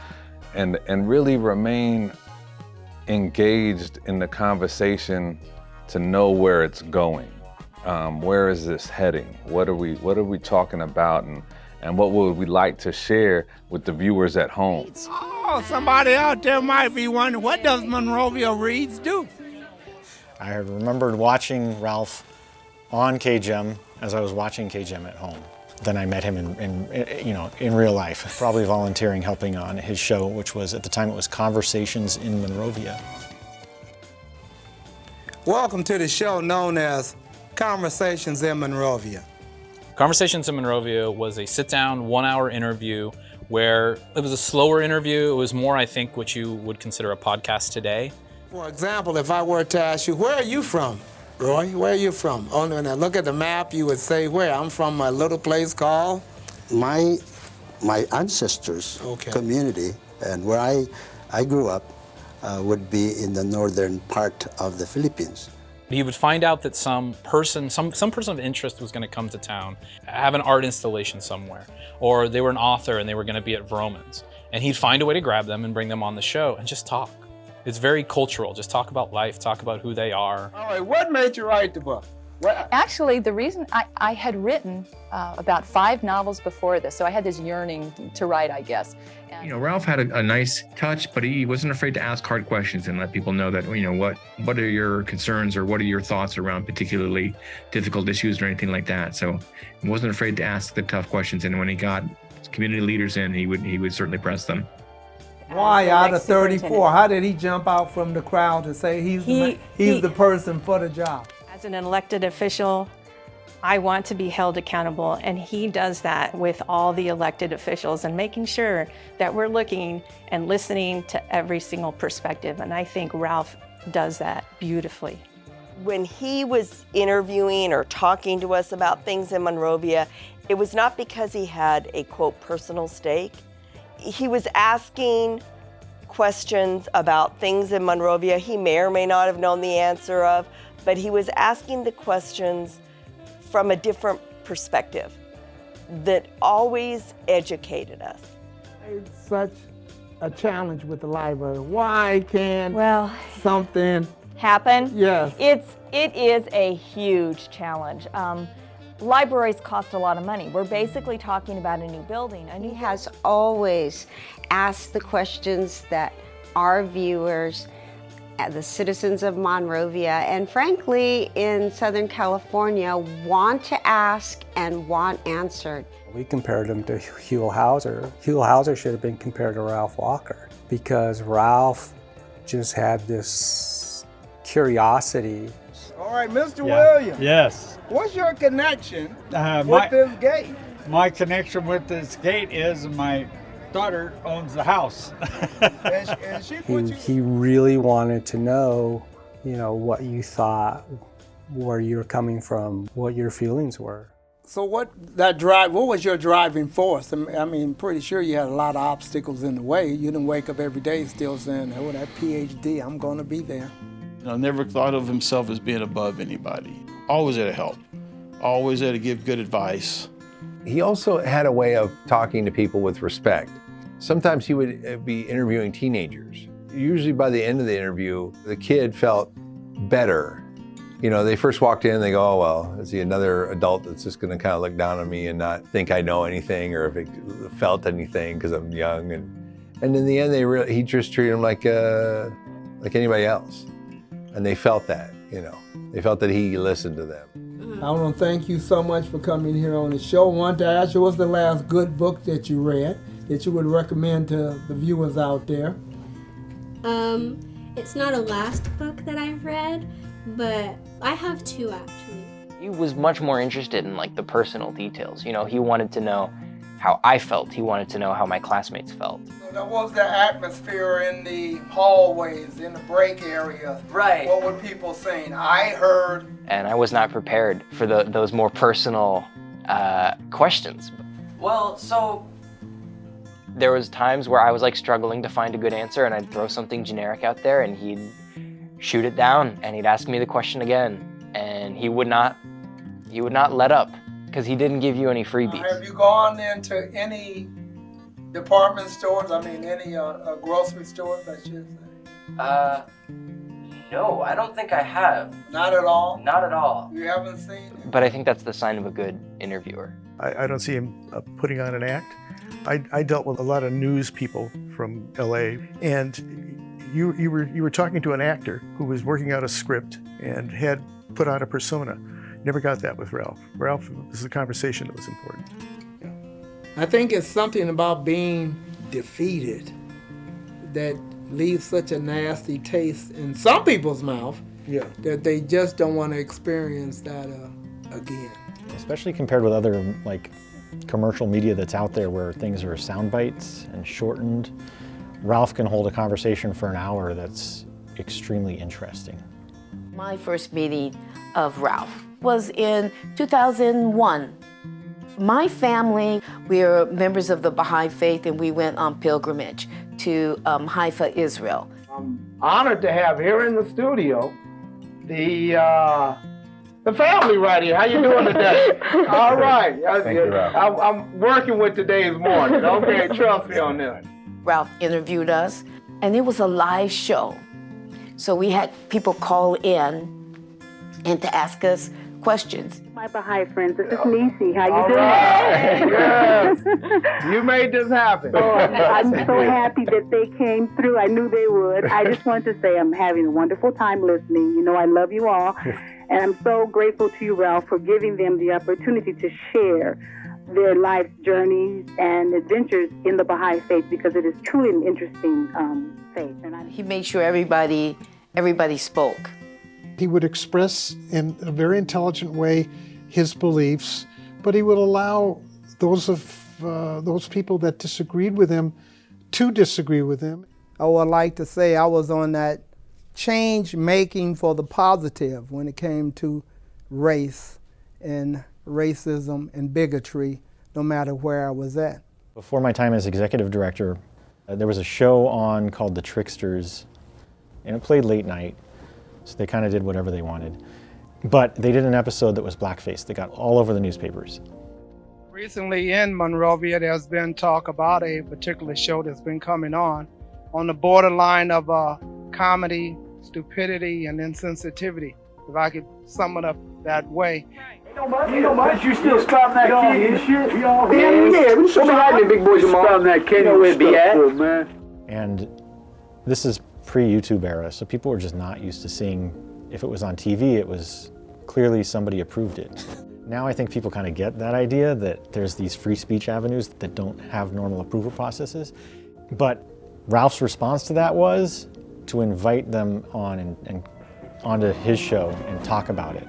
and really remain engaged in the conversation, to know where it's going. Where is this heading? What are we talking about, and what would we like to share with the viewers at home? Oh, somebody out there might be wondering, what does Monrovia Reads do? I remembered watching Ralph on KGEM as I was watching KGEM at home. Then I met him in real life, probably volunteering, helping on his show, which was, at the time, it was Conversations in Monrovia. Welcome to the show known as Conversations in Monrovia. Conversations in Monrovia was a sit-down, 1-hour interview where it was a slower interview. It was more, I think, what you would consider a podcast today. For example, if I were to ask you, where are you from, Roy? Where are you from? Oh, when I look at the map, you would say, where? I'm from a little place called? My ancestors' community and where I grew up would be in the northern part of the Philippines. He would find out that some person of interest was going to come to town, have an art installation somewhere, or they were an author and they were going to be at Vroman's. And he'd find a way to grab them and bring them on the show and just talk. It's very cultural. Just talk about life, talk about who they are. All right, what made you write the book? Actually, the reason I had written about 5 novels before this, so I had this yearning to write, I guess. You know, Ralph had a nice touch, but he wasn't afraid to ask hard questions and let people know that, you know, what are your concerns or what are your thoughts around particularly difficult issues or anything like that. So he wasn't afraid to ask the tough questions, and when he got community leaders in, he would certainly press them. Why out of 34? How did he jump out from the crowd to say he's the person for the job? As an elected official, I want to be held accountable, and he does that with all the elected officials and making sure that we're looking and listening to every single perspective, and I think Ralph does that beautifully. When he was interviewing or talking to us about things in Monrovia, it was not because he had a, quote, personal stake. He was asking questions about things in Monrovia he may or may not have known the answer of, but he was asking the questions from a different perspective that always educated us. It's such a challenge with the library. Why can't something happen? Yes. It is a huge challenge. Libraries cost a lot of money. We're basically talking about a new building. He has always asked the questions that our viewers, the citizens of Monrovia, and frankly in Southern California, want to ask and want answered. We compared him to Huell Hauser. Huell Hauser should have been compared to Ralph Walker because Ralph just had this curiosity. All right, Mr. Williams. Yes. What's your connection with this gate? My connection with this gate is my daughter owns the house. He really wanted to know, you know, what you thought, where you're coming from, what your feelings were. So what was your driving force? I mean, pretty sure you had a lot of obstacles in the way. You didn't wake up every day still saying, oh, that PhD, I'm going to be there. I never thought of himself as being above anybody. Always there to help, always there to give good advice. He also had a way of talking to people with respect. Sometimes he would be interviewing teenagers. Usually by the end of the interview, the kid felt better. You know, they first walked in and they go, oh, well, is he another adult that's just gonna kind of look down on me and not think I know anything or if it felt anything because I'm young. And in the end, he just treated him like anybody else. And they felt that, you know. They felt that he listened to them. I want to thank you so much for coming here on the show. I wanted to ask you, what's the last good book that you read that you would recommend to the viewers out there? It's not a last book that I've read, but I have 2 actually. He was much more interested in like the personal details. You know, he wanted to know how I felt. He wanted to know how my classmates felt. So what was the atmosphere in the hallways, in the break areas? Right. What were people saying? I heard. And I was not prepared for those more personal questions. Well, so there was times where I was like struggling to find a good answer, and I'd throw something generic out there, and he'd shoot it down, and he'd ask me the question again, and he would not let up because he didn't give you any freebies. Have you gone into any department stores? I mean, any grocery stores, I should say. No, I don't think I have. Not at all? Not at all. You haven't seen it? But I think that's the sign of a good interviewer. I don't see him putting on an act. I dealt with a lot of news people from LA, and you were talking to an actor who was working out a script and had put on a persona. Never got that with Ralph. Ralph, this is a conversation that was important. I think it's something about being defeated that leaves such a nasty taste in some people's mouth that they just don't want to experience that again. Especially compared with other like commercial media that's out there where things are sound bites and shortened. Ralph can hold a conversation for an hour that's extremely interesting. My first meeting of Ralph was in 2001. My family, we are members of the Baha'i faith, and we went on pilgrimage to Haifa, Israel. I'm honored to have here in the studio the family right here. How you doing today? All right. Thank you, Ralph. I'm working with today's morning. Okay, trust me on this. Ralph interviewed us, and it was a live show. So we had people call in and to ask us questions. My Baha'i friends, this is Nisi. How you All doing? right. Yes. You made this happen. Oh, I'm so happy that they came through. I knew they would. I just wanted to say I'm having a wonderful time listening. You know I love you all. And I'm so grateful to you, Ralph, for giving them the opportunity to share their life's journeys and adventures in the Baha'i faith, because it is truly an interesting faith. And He made sure everybody spoke. He would express in a very intelligent way his beliefs, but he would allow those people that disagreed with him to disagree with him. I would like to say I was on that change making for the positive when it came to race and racism and bigotry, no matter where I was at. Before my time as executive director, there was a show on called The Tricksters, and it played late night, so they kind of did whatever they wanted. But they did an episode that was blackface that got all over the newspapers. recently in Monrovia, there's been talk about a particular show that's been coming on the borderline of comedy, stupidity, and insensitivity, if I could sum it up that way. But you still spouting that kid and shit? Yeah, we still riding big boys spouting that kid and where be at, man. And this is pre-YouTube era, so people were just not used to seeing, if it was on TV, it was clearly somebody approved it. Now I think people kind of get that idea that there's these free speech avenues that don't have normal approval processes. But Ralph's response to that was to invite them on and onto his show and talk about it.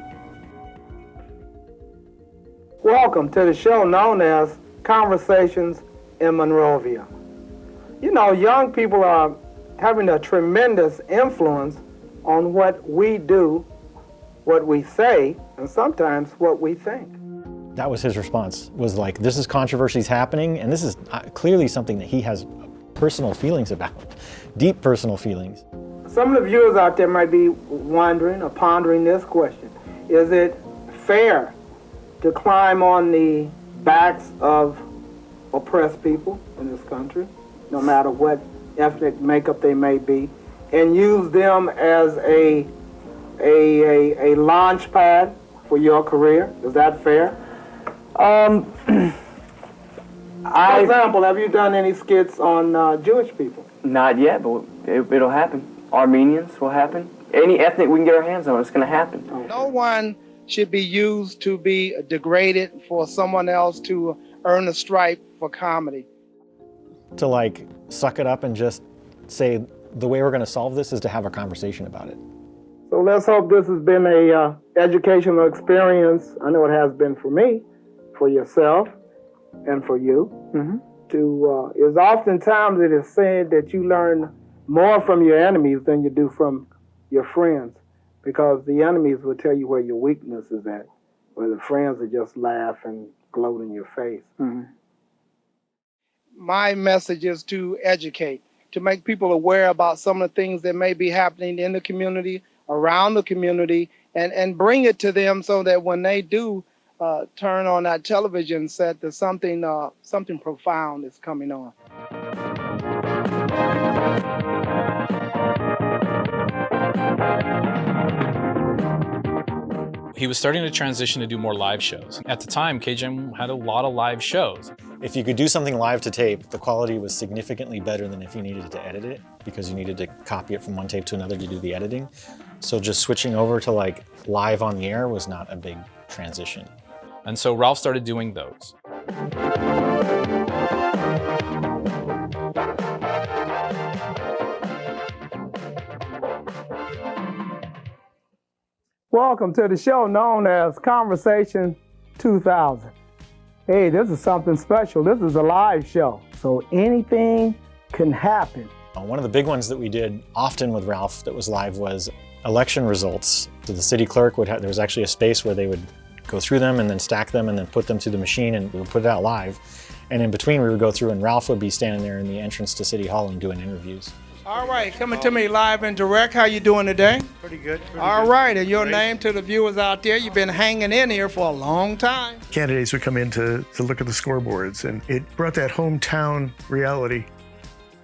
Welcome to the show known as Conversations in Monrovia. You know, young people are having a tremendous influence on what we do, what we say, and sometimes what we think. That was his response, was like, this is controversies happening, and this is clearly something that he has personal feelings about, deep personal feelings. Some of the viewers out there might be wondering or pondering this question. Is it fair to climb on the backs of oppressed people in this country, no matter what ethnic makeup they may be, and use them as a launch pad for your career? Is that fair? For example, have you done any skits on Jewish people? Not yet, but it'll happen. Armenians will happen. Any ethnic we can get our hands on, it's going to happen. No one should be used to be degraded for someone else to earn a stripe for comedy. To like suck it up and just say, the way we're going to solve this is to have a conversation about it. So let's hope this has been a educational experience. I know it has been for me, for yourself, and for you. Is oftentimes it is said that you learn more from your enemies than you do from your friends, because the enemies will tell you where your weakness is at, where the friends will just laugh and gloat in your face. My message is to educate, to make people aware about some of the things that may be happening in the community, around the community, and bring it to them so that when they do turn on that television set, there's something profound is coming on. He was starting to transition to do more live shows. At the time, KGEM had a lot of live shows. If you could do something live to tape, the quality was significantly better than if you needed to edit it, because you needed to copy it from one tape to another to do the editing. So just switching over to like live on the air was not a big transition. And so Ralph started doing those. Welcome to the show known as Conversation 2000. Hey, this is something special. This is a live show, so anything can happen. One of the big ones that we did often with Ralph that was live was election results. So the city clerk would have, there was actually a space where they would go through them and then stack them and then put them through the machine, and we would put it out live. And in between we would go through and Ralph would be standing there in the entrance to City Hall and doing interviews. All right, coming to me live and direct. How you doing today? Pretty good. All right, and your name to the viewers out there. You've been hanging in here for a long time. Candidates would come in to look at the scoreboards, and it brought that hometown reality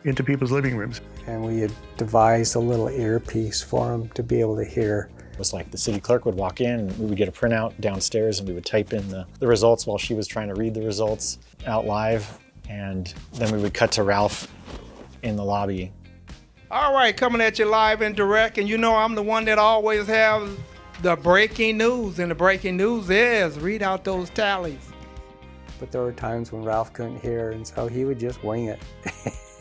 into people's living rooms. And we had devised a little earpiece for them to be able to hear. It was like the city clerk would walk in and we would get a printout downstairs and we would type in the results while she was trying to read the results out live. And then we would cut to Ralph in the lobby. All right, coming at you live and direct, and you know I'm the one that always has the breaking news, and the breaking news is, read out those tallies. But there were times when Ralph couldn't hear, and so he would just wing it.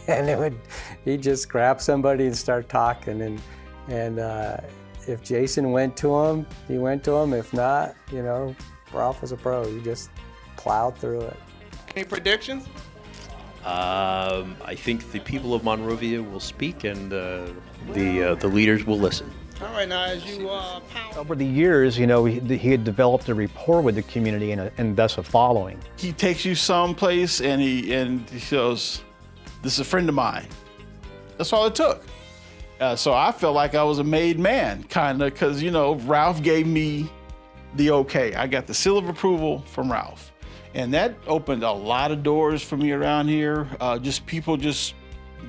And he'd just grab somebody and start talking, and if Jason went to him, he went to him. If not, you know, Ralph was a pro. He just plowed through it. Any predictions? I think the people of Monrovia will speak, and the leaders will listen. All right, now as you over the years, you know, he had developed a rapport with the community and thus a following. He takes you someplace and he goes, "This is a friend of mine." That's all it took. So I felt like I was a made man, kind of, because, you know, Ralph gave me the okay. I got the seal of approval from Ralph. And that opened a lot of doors for me around here.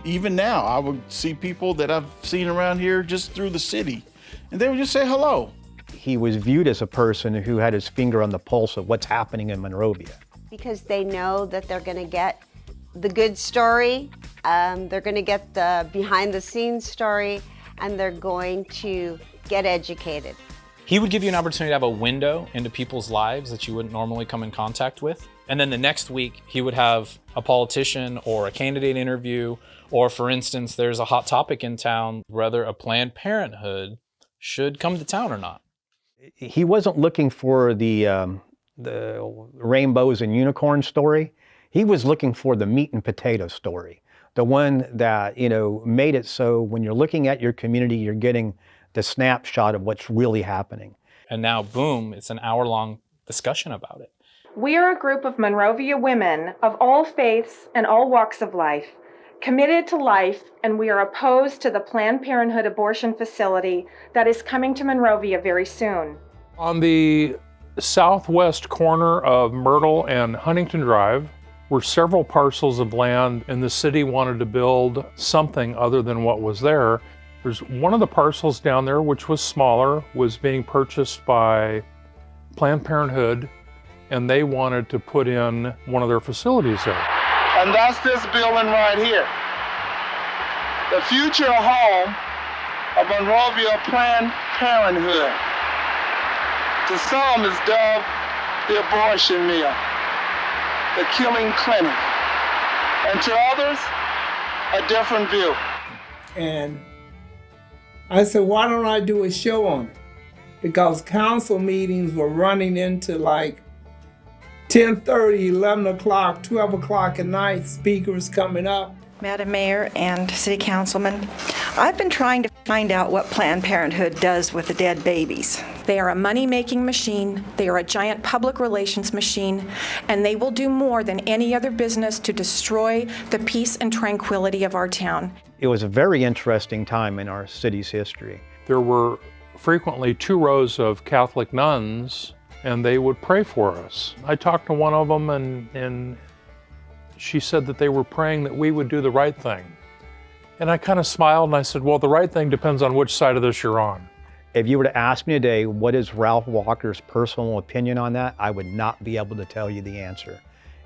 Even now, I would see people that I've seen around here just through the city, and they would just say hello. He was viewed as a person who had his finger on the pulse of what's happening in Monrovia. Because they know that they're going to get the good story, they're going to get the behind the scenes story, and they're going to get educated. He would give you an opportunity to have a window into people's lives that you wouldn't normally come in contact with. And then the next week, he would have a politician or a candidate interview, or for instance, there's a hot topic in town, whether a Planned Parenthood should come to town or not. He wasn't looking for the rainbows and unicorn story. He was looking for the meat and potato story, the one that, you know, made it so when you're looking at your community, you're getting the snapshot of what's really happening. And now, boom, it's an hour-long discussion about it. We are a group of Monrovia women of all faiths and all walks of life, committed to life, and we are opposed to the Planned Parenthood abortion facility that is coming to Monrovia very soon. On the southwest corner of Myrtle and Huntington Drive were several parcels of land, and the city wanted to build something other than what was there. There's one of the parcels down there, which was smaller, was being purchased by Planned Parenthood, and they wanted to put in one of their facilities there. And that's this building right here. The future home of Monrovia Planned Parenthood. To some is dubbed the abortion mill, the killing clinic, and to others, a different view. And I said, why don't I do a show on it? Because council meetings were running into like 10:30, 11 o'clock, 12 o'clock at night, speakers coming up. Madam Mayor and City Councilman, I've been trying to find out what Planned Parenthood does with the dead babies. They are a money-making machine, they are a giant public relations machine, and they will do more than any other business to destroy the peace and tranquility of our town. It was a very interesting time in our city's history. There were frequently 2 rows of Catholic nuns, and they would pray for us. I talked to one of them, and she said that they were praying that we would do the right thing. And I kind of smiled and I said, well, the right thing depends on which side of this you're on. If you were to ask me today, what is Ralph Walker's personal opinion on that, I would not be able to tell you the answer.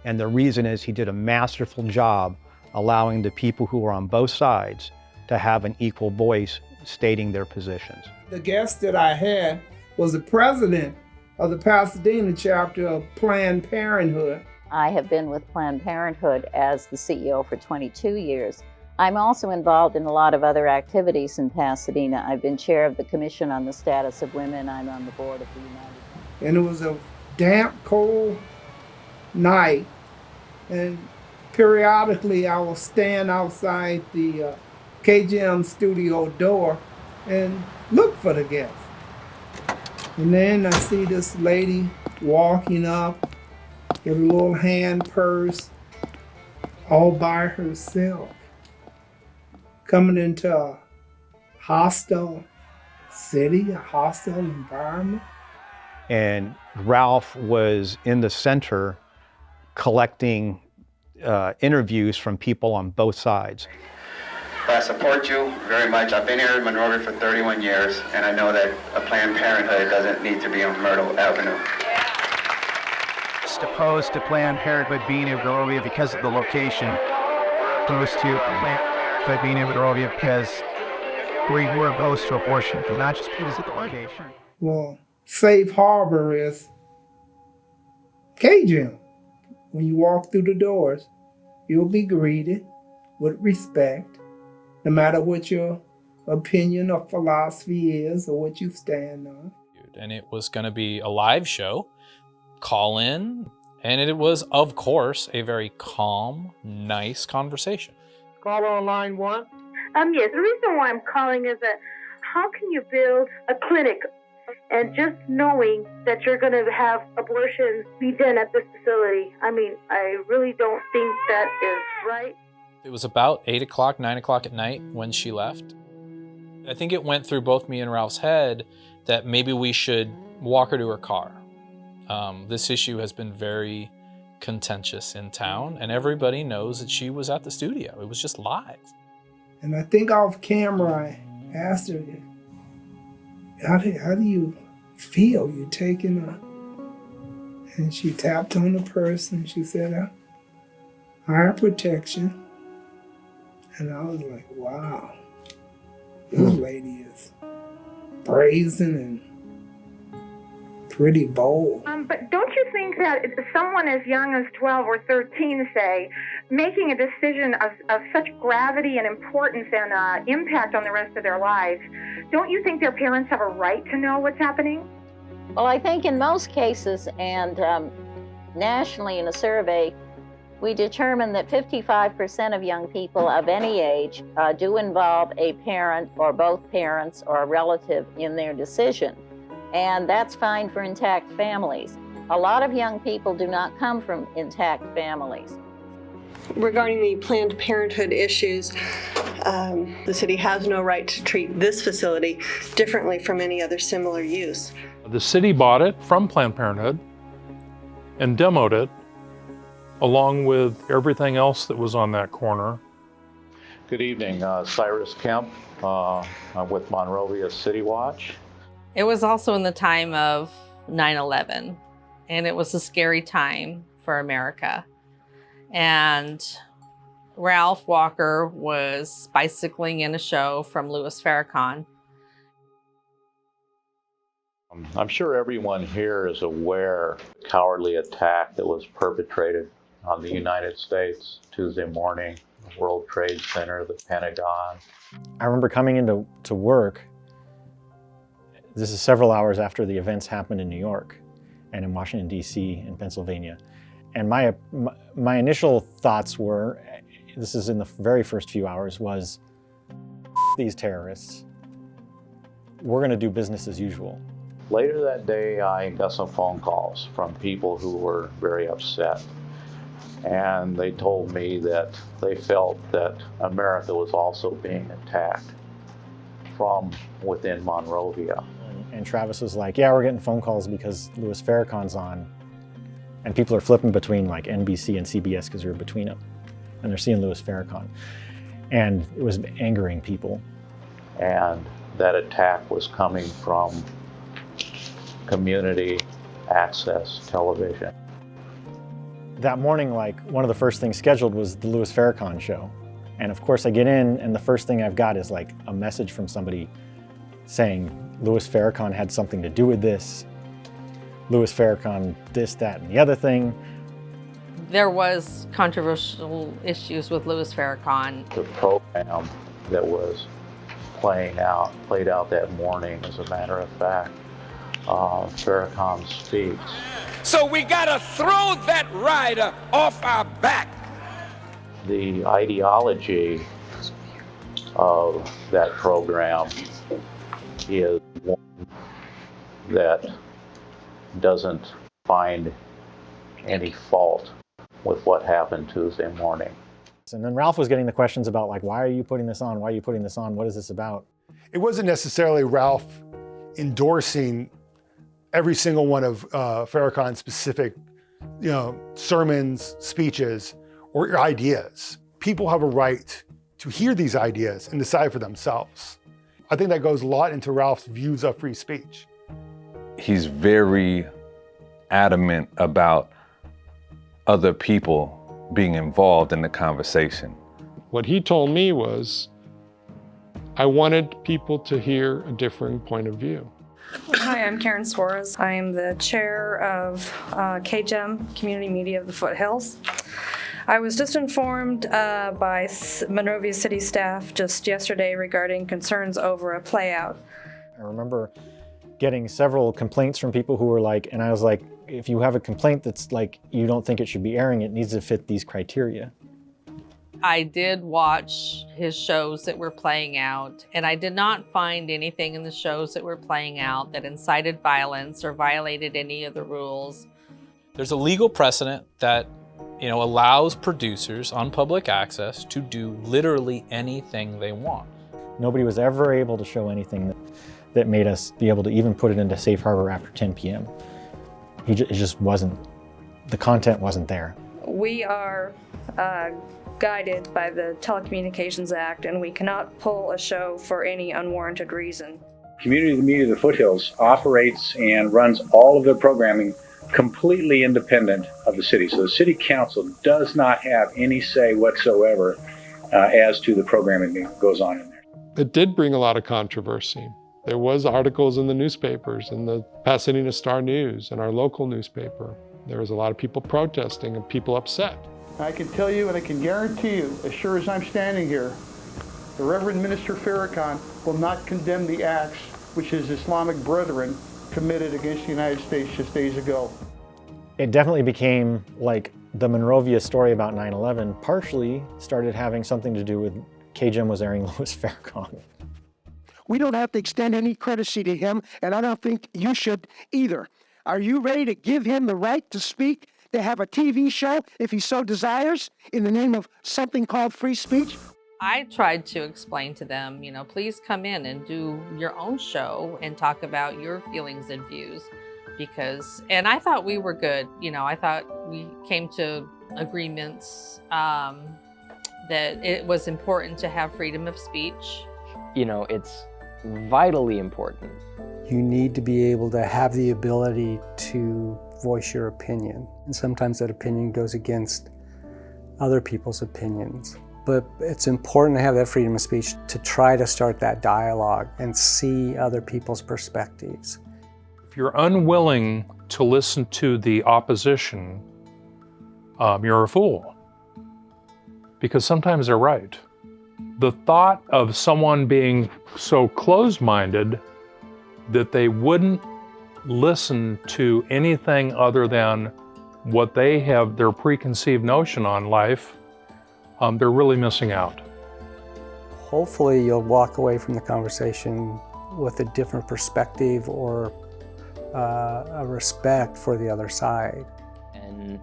And the reason is he did a masterful job allowing the people who were on both sides to have an equal voice stating their positions. The guest that I had was the president of the Pasadena chapter of Planned Parenthood. I have been with Planned Parenthood as the CEO for 22 years. I'm also involved in a lot of other activities in Pasadena. I've been chair of the Commission on the Status of Women. I'm on the board of the United. And it was a damp, cold night. And periodically I will stand outside the KGEM studio door and look for the guests. And then I see this lady walking up with a little hand purse all by herself, coming into a hostile city, a hostile environment. And Ralph was in the center collecting interviews from people on both sides. I support you very much. I've been here in Monrovia for 31 years, and I know that a Planned Parenthood doesn't need to be on Myrtle Avenue. Just opposed to Planned Parenthood being in Monrovia because of the location. Opposed to Planned Parenthood being in Monrovia because we're opposed to abortion, but not just because of the location. Well, safe harbor is KGEM. When you walk through the doors, you'll be greeted with respect, no matter what your opinion or philosophy is or what you stand on. And it was going to be a live show, call in, and it was, of course, a very calm, nice conversation. Caller on line 1. Yes, the reason why I'm calling is that how can you build a clinic and just knowing that you're going to have abortions be done at this facility? I mean, I really don't think that is right. It was about 8 o'clock, 9 o'clock at night when she left. I think it went through both me and Ralph's head that maybe we should walk her to her car. This issue has been very contentious in town, and everybody knows that she was at the studio. It was just live. And I think off camera, I asked her, how do you feel? You taking her? And she tapped on the purse and she said, higher protection. And I was like, wow, this lady is brazen and pretty bold. But don't you think that someone as young as 12 or 13, say, making a decision of such gravity and importance and impact on the rest of their lives, don't you think their parents have a right to know what's happening? Well, I think in most cases, and nationally in a survey, we determined that 55% of young people of any age do involve a parent or both parents or a relative in their decision. And that's fine for intact families. A lot of young people do not come from intact families. Regarding the Planned Parenthood issues, the city has no right to treat this facility differently from any other similar use. The city bought it from Planned Parenthood and demoed it along with everything else that was on that corner. Good evening, Cyrus Kemp. I'm with Monrovia City Watch. It was also in the time of 9/11, and it was a scary time for America. And Ralph Walker was bicycling in a show from Louis Farrakhan. I'm sure everyone here is aware of the cowardly attack that was perpetrated on the United States Tuesday morning, the World Trade Center, the Pentagon. I remember coming into work. This is several hours after the events happened in New York and in Washington, D.C. and Pennsylvania. And my initial thoughts were, this is in the very first few hours, was these terrorists. We're going to do business as usual. Later that day, I got some phone calls from people who were very upset. And they told me that they felt that America was also being attacked from within Monrovia. And Travis was like, yeah, we're getting phone calls because Louis Farrakhan's on. And people are flipping between like NBC and CBS because we're between them. And they're seeing Louis Farrakhan. And it was angering people. And that attack was coming from community access television. That morning, like, one of the first things scheduled was the Louis Farrakhan show. And of course I get in, and the first thing I've got is like a message from somebody saying Louis Farrakhan had something to do with this. Louis Farrakhan, this, that, and the other thing. There was controversial issues with Louis Farrakhan. The program that was played out that morning, as a matter of fact, Farrakhan speaks. So we gotta throw that rider off our back. The ideology of that program is one that doesn't find any fault with what happened Tuesday morning. And then Ralph was getting the questions about, like, why are you putting this on? Why are you putting this on? What is this about? It wasn't necessarily Ralph endorsing every single one of Farrakhan's specific, sermons, speeches, or ideas. People have a right to hear these ideas and decide for themselves. I think that goes a lot into Ralph's views of free speech. He's very adamant about other people being involved in the conversation. What he told me was, I wanted people to hear a different point of view. Hi, I'm Karen Suarez. I am the chair of KGEM, Community Media of the Foothills. I was just informed by Monrovia City staff just yesterday regarding concerns over a playout. I remember getting several complaints from people who were like, and I was like, if you have a complaint that's like, you don't think it should be airing, it needs to fit these criteria. I did watch his shows that were playing out, and I did not find anything in the shows that were playing out that incited violence or violated any of the rules. There's a legal precedent that allows producers on public access to do literally anything they want. Nobody was ever able to show anything that made us be able to even put it into safe harbor after 10 p.m. It just wasn't, the content wasn't there. We are guided by the Telecommunications Act, and we cannot pull a show for any unwarranted reason. Community Media of the Foothills operates and runs all of their programming completely independent of the city. So the city council does not have any say whatsoever as to the programming that goes on in there. It did bring a lot of controversy. There was articles in the newspapers, in the Pasadena Star News, and our local newspaper. There was a lot of people protesting and people upset. I can tell you and I can guarantee you, as sure as I'm standing here, the Reverend Minister Farrakhan will not condemn the acts which his Islamic brethren committed against the United States just days ago. It definitely became like the Monrovia story about 9/11 partially started having something to do with KGEM was airing Louis Farrakhan. We don't have to extend any courtesy to him, and I don't think you should either. Are you ready to give him the right to speak, to have a TV show if he so desires, in the name of something called free speech? I tried to explain to them, please come in and do your own show and talk about your feelings and views, and I thought we were good. I thought we came to agreements that it was important to have freedom of speech. It's vitally important. You need to be able to have the ability to voice your opinion. And sometimes that opinion goes against other people's opinions. But it's important to have that freedom of speech to try to start that dialogue and see other people's perspectives. If you're unwilling to listen to the opposition, you're a fool. Because sometimes they're right. The thought of someone being so closed-minded that they wouldn't listen to anything other than what they have, their preconceived notion on life, they're really missing out. Hopefully you'll walk away from the conversation with a different perspective or a respect for the other side. And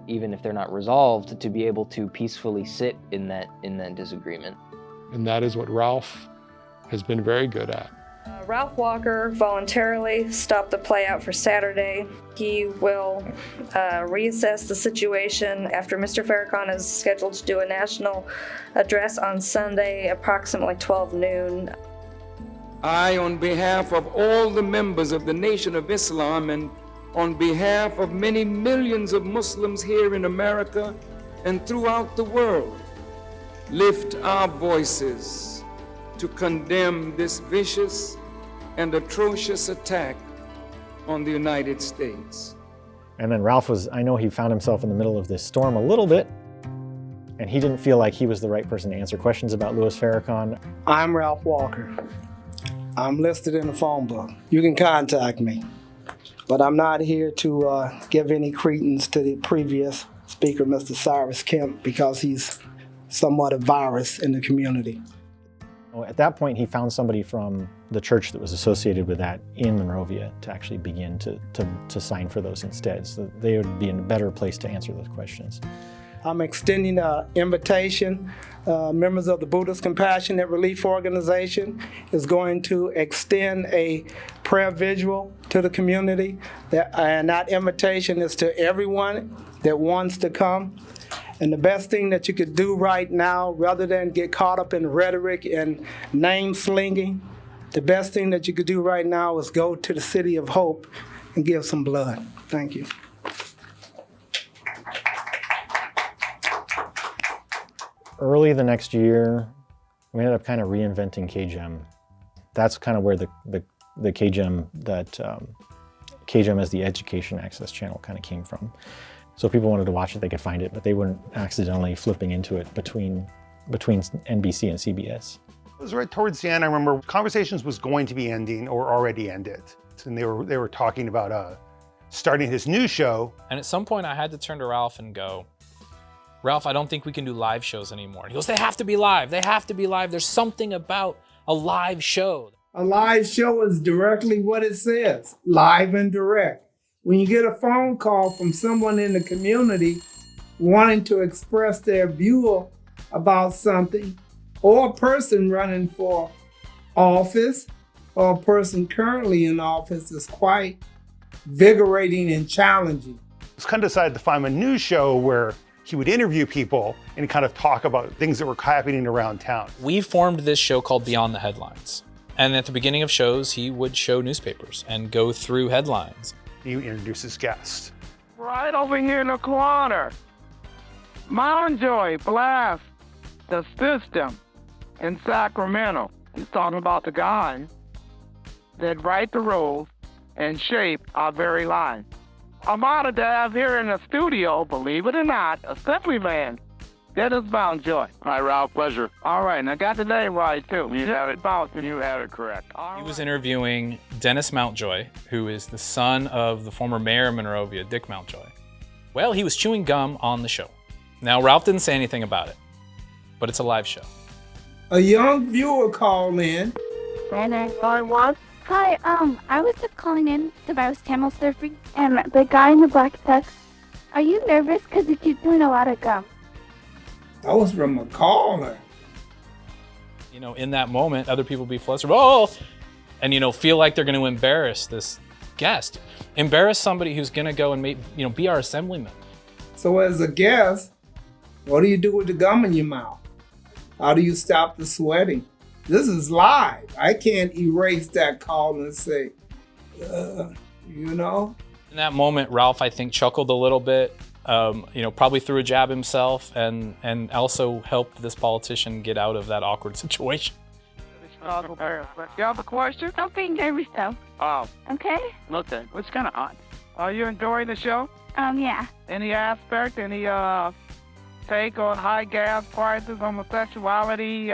even if they're not resolved, to be able to peacefully sit in that disagreement. And that is what Ralph has been very good at. Ralph Walker voluntarily stopped the playout for Saturday. He will reassess the situation after Mr. Farrakhan is scheduled to do a national address on Sunday, approximately 12 noon. I, on behalf of all the members of the Nation of Islam and on behalf of many millions of Muslims here in America and throughout the world, lift our voices to condemn this vicious and atrocious attack on the United States. And then Ralph I know he found himself in the middle of this storm a little bit, and he didn't feel like he was the right person to answer questions about Louis Farrakhan. I'm Ralph Walker. I'm listed in the phone book. You can contact me. But I'm not here to give any credence to the previous speaker, Mr. Cyrus Kemp, because he's somewhat a virus in the community. At that point, he found somebody from the church that was associated with that in Monrovia to actually begin to sign for those instead, so that they would be in a better place to answer those questions. I'm extending an invitation. Members of the Buddhist Compassionate Relief Organization is going to extend a prayer visual to the community, and that invitation is to everyone that wants to come. And the best thing that you could do right now, rather than get caught up in rhetoric and name slinging, the best thing that you could do right now is go to the City of Hope and give some blood. Thank you. Early the next year, we ended up kind of reinventing KGEM. That's kind of where the KGEM, KGEM as the education access channel kind of came from. So if people wanted to watch it, they could find it, but they weren't accidentally flipping into it between NBC and CBS. It was right towards the end. I remember Conversations was going to be ending or already ended. And they were talking about starting his new show. And at some point I had to turn to Ralph and go, Ralph, I don't think we can do live shows anymore. And he goes, they have to be live. They have to be live. There's something about a live show. A live show is directly what it says, live and direct. When you get a phone call from someone in the community wanting to express their view about something, or a person running for office, or a person currently in office, is quite invigorating and challenging. He's kind of decided to find a new show where he would interview people and kind of talk about things that were happening around town. We formed this show called Beyond the Headlines. And at the beginning of shows, he would show newspapers and go through headlines. He would introduce his guest. Right over here in the corner, Mountjoy Blast, the system in Sacramento. He's talking about the guys that write the rules and shape our very lives. I'm honored to have here in the studio, believe it or not, Assemblyman Dennis Mountjoy. Hi, Ralph. Pleasure. All right, and I got the name right, too. You have it correct. He was interviewing Dennis Mountjoy, who is the son of the former mayor of Monrovia, Dick Mountjoy. Well, he was chewing gum on the show. Now, Ralph didn't say anything about it, but it's a live show. A young viewer called in. Hi, I was just calling in about I was camel surfing, and the guy in the black tux, are you nervous because you keep doing a lot of gum? That was from a caller. You know, in that moment, other people be flustered, oh, and feel like they're going to embarrass this guest, embarrass somebody who's going to go and be our assemblyman. So as a guest, what do you do with the gum in your mouth? How do you stop the sweating? This is live. I can't erase that call and say, In that moment, Ralph, I think, chuckled a little bit, probably threw a jab himself and also helped this politician get out of that awkward situation. You have a question? Don't be nervous, though. Oh. Okay? Okay. It's kind of odd. Are you enjoying the show? Yeah. Any aspect, any take on high gas prices, homosexuality,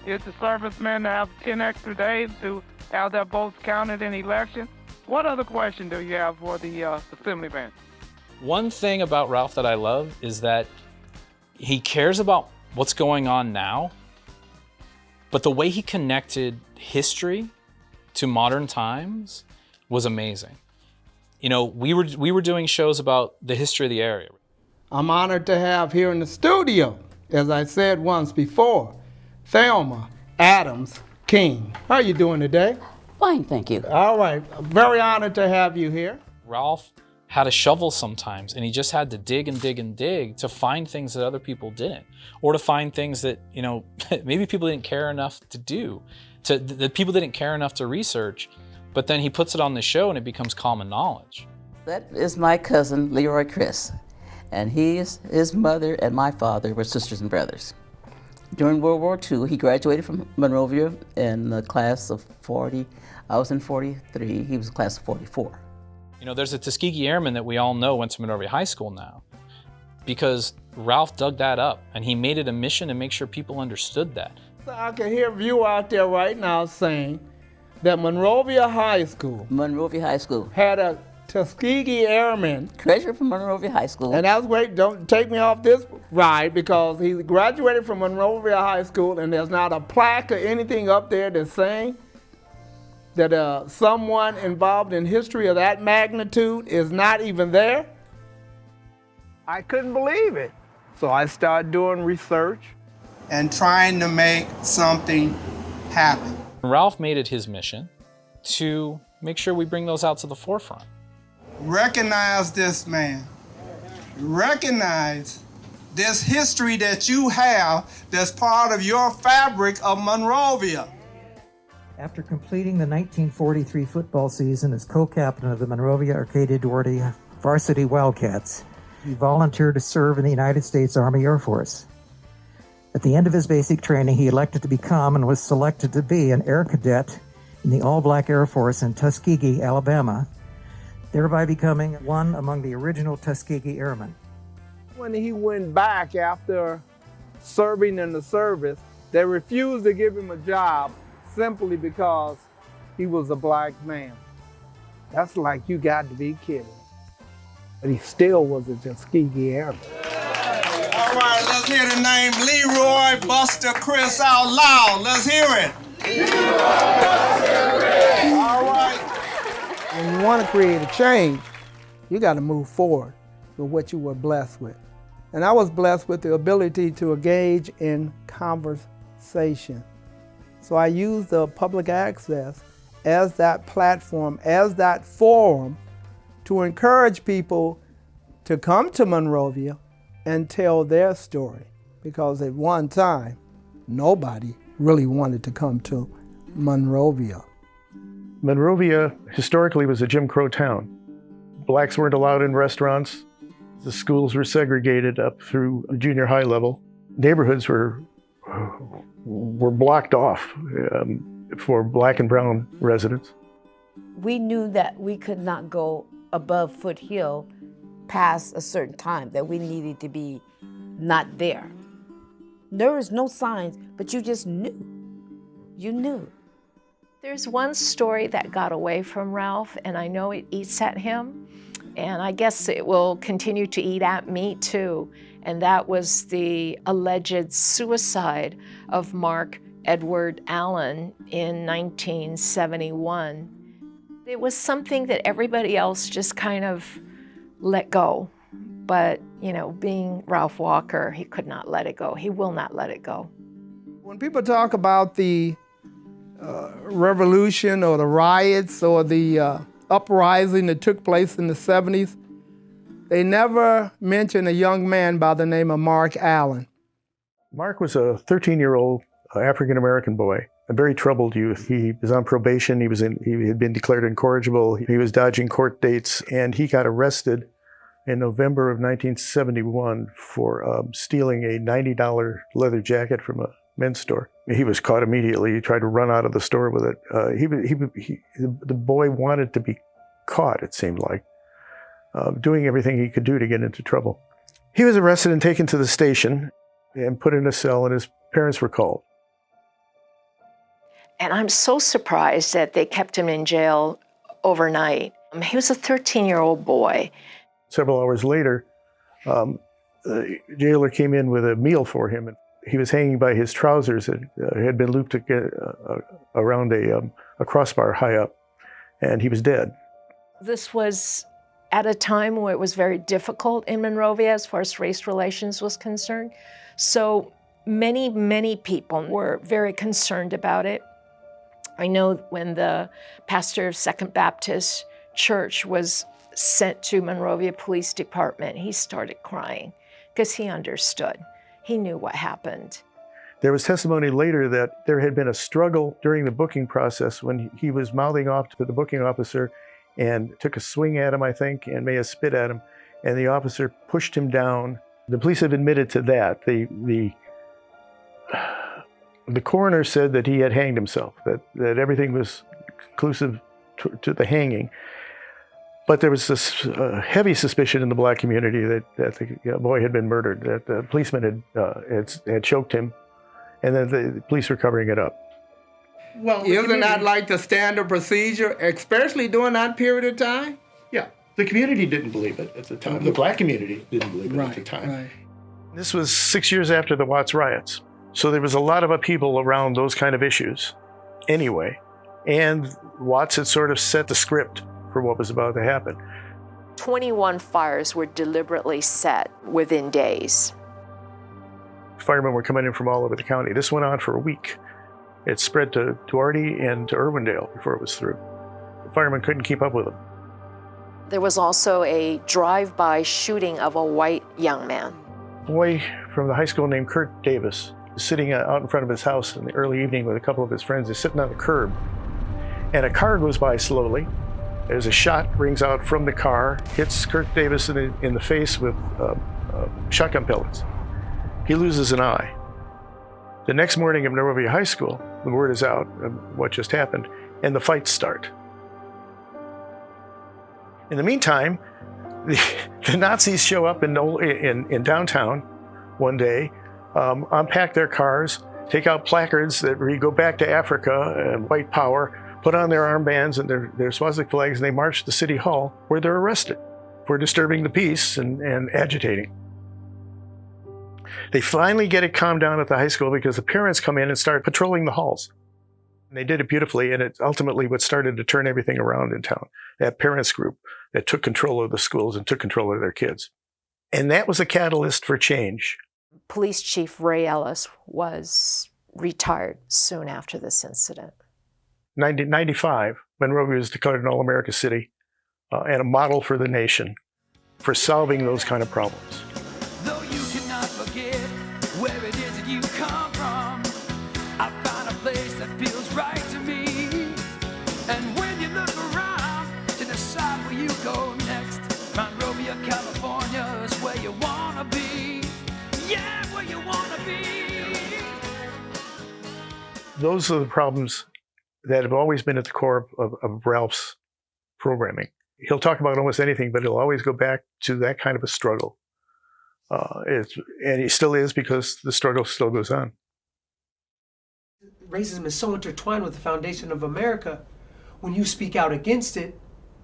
is the servicemen to have 10 extra days to have their votes counted in elections? What other question do you have for the assemblyman? One thing about Ralph that I love is that he cares about what's going on now, but the way he connected history to modern times was amazing. We were doing shows about the history of the area. I'm honored to have here in the studio, as I said once before, Thelma Adams King. How are you doing today? Fine, thank you. All right. Very honored to have you here. Ralph had a shovel sometimes, and he just had to dig and dig and dig to find things that other people didn't, or to find things that, maybe people didn't care enough to do, that people didn't care enough to research, but then he puts it on the show and it becomes common knowledge. That is my cousin, Leroy Chris. And his mother and my father were sisters and brothers. During World War II, he graduated from Monrovia in the class of 40. I was in 43, he was in class of 44. You know, there's a Tuskegee Airman that we all know went to Monrovia High School now because Ralph dug that up and he made it a mission to make sure people understood that. I can hear a viewer out there right now saying that Monrovia High School had a Tuskegee Airman. Graduated from Monrovia High School. And that's great. Don't take me off this ride because he graduated from Monrovia High School and there's not a plaque or anything up there that's saying that someone involved in history of that magnitude is not even there. I couldn't believe it. So I started doing research and trying to make something happen. Ralph made it his mission to make sure we bring those out to the forefront. Recognize this man. Recognize this history that you have that's part of your fabric of Monrovia. After completing the 1943 football season as co-captain of the Monrovia Arcadia Duarte varsity Wildcats, he volunteered to serve in the United States Army Air Force. At the end of his basic training, he elected to become and was selected to be an air cadet in the All-Black Air Force in Tuskegee, Alabama, thereby becoming one among the original Tuskegee Airmen. When he went back after serving in the service, they refused to give him a job simply because he was a black man. That's like, you got to be kidding. But he still was a Tuskegee Airman. All right, let's hear the name Leroy Buster Chris out loud. Let's hear it. Leroy Buster Chris. All right. When you want to create a change, you got to move forward with what you were blessed with. And I was blessed with the ability to engage in conversation. So I used the public access as that platform, as that forum to encourage people to come to Monrovia and tell their story. Because at one time, nobody really wanted to come to Monrovia. Monrovia historically was a Jim Crow town. Blacks weren't allowed in restaurants. The schools were segregated up through junior high level. Neighborhoods were blocked off for black and brown residents. We knew that we could not go above Foothill past a certain time, that we needed to be not there. There was no signs, but you just knew. You knew. There's one story that got away from Ralph, and I know it eats at him, and I guess it will continue to eat at me too, and that was the alleged suicide of Mark Edward Allen in 1971. It was something that everybody else just kind of let go, but you know, being Ralph Walker, he could not let it go. He will not let it go. When people talk about the revolution or the riots or the uprising that took place in the 70s, they never mention a young man by the name of Mark Allen. Mark was a 13-year-old African-American boy, a very troubled youth. He was on probation, he had been declared incorrigible, he was dodging court dates, and he got arrested in November of 1971 for stealing a $90 leather jacket from a men's store. He was caught immediately. He tried to run out of the store with it. The boy wanted to be caught, it seemed like, doing everything he could do to get into trouble. He was arrested and taken to the station and put in a cell, and his parents were called. And I'm so surprised that they kept him in jail overnight. He was a 13-year-old boy. Several hours later, the jailer came in with a meal for him. And he was hanging by his trousers that had been looped around a crossbar high up, and he was dead. This was at a time where it was very difficult in Monrovia as far as race relations was concerned. So many, many people were very concerned about it. I know when the pastor of Second Baptist Church was sent to Monrovia Police Department, he started crying because he understood. He knew what happened. There was testimony later that there had been a struggle during the booking process when he was mouthing off to the booking officer, and took a swing at him, I think, and may have spit at him, and the officer pushed him down. The police have admitted to that. The coroner said that he had hanged himself, that everything was conclusive to the hanging. But there was this heavy suspicion in the black community that the boy had been murdered, that the policeman had choked him, and that the police were covering it up. Well, isn't that like the standard procedure, especially during that period of time? Yeah, the community didn't believe it at the time. The black community didn't believe it at the time. Right. This was 6 years after the Watts riots, so there was a lot of upheaval around those kind of issues anyway, and Watts had sort of set the script for what was about to happen. 21 fires were deliberately set within days. Firemen were coming in from all over the county. This went on for a week. It spread to Duarte and to Irwindale before it was through. The firemen couldn't keep up with them. There was also a drive-by shooting of a white young man. A boy from the high school named Kurt Davis is sitting out in front of his house in the early evening with a couple of his friends. He's sitting on the curb, and a car goes by slowly. There's a shot rings out from the car, hits Kurt Davis in the face with shotgun pellets. He loses an eye. The next morning at Monrovia High School, the word is out of what just happened, and the fights start. In the meantime, the Nazis show up in downtown one day, unpack their cars, take out placards that read "Go back to Africa" and "White Power," put on their armbands and their swastika flags, and they march to City Hall, where they're arrested for disturbing the peace and agitating. They finally get it calmed down at the high school because the parents come in and start patrolling the halls. And they did it beautifully, and it's ultimately what started to turn everything around in town. That parents group that took control of the schools and took control of their kids. And that was a catalyst for change. Police Chief Ray Ellis was retired soon after this incident. 1995, Monrovia was declared an all-America city and a model for the nation for solving those kind of problems. Though you cannot forget where it is that you come from, I found a place that feels right to me. And when you look around to decide where you go next, Monrovia, California is where you wanna be. Yeah, where you wanna be. Those are the problems that have always been at the core of Ralph's programming. He'll talk about almost anything, but he'll always go back to that kind of a struggle. And he still is, because the struggle still goes on. Racism is so intertwined with the foundation of America. When you speak out against it,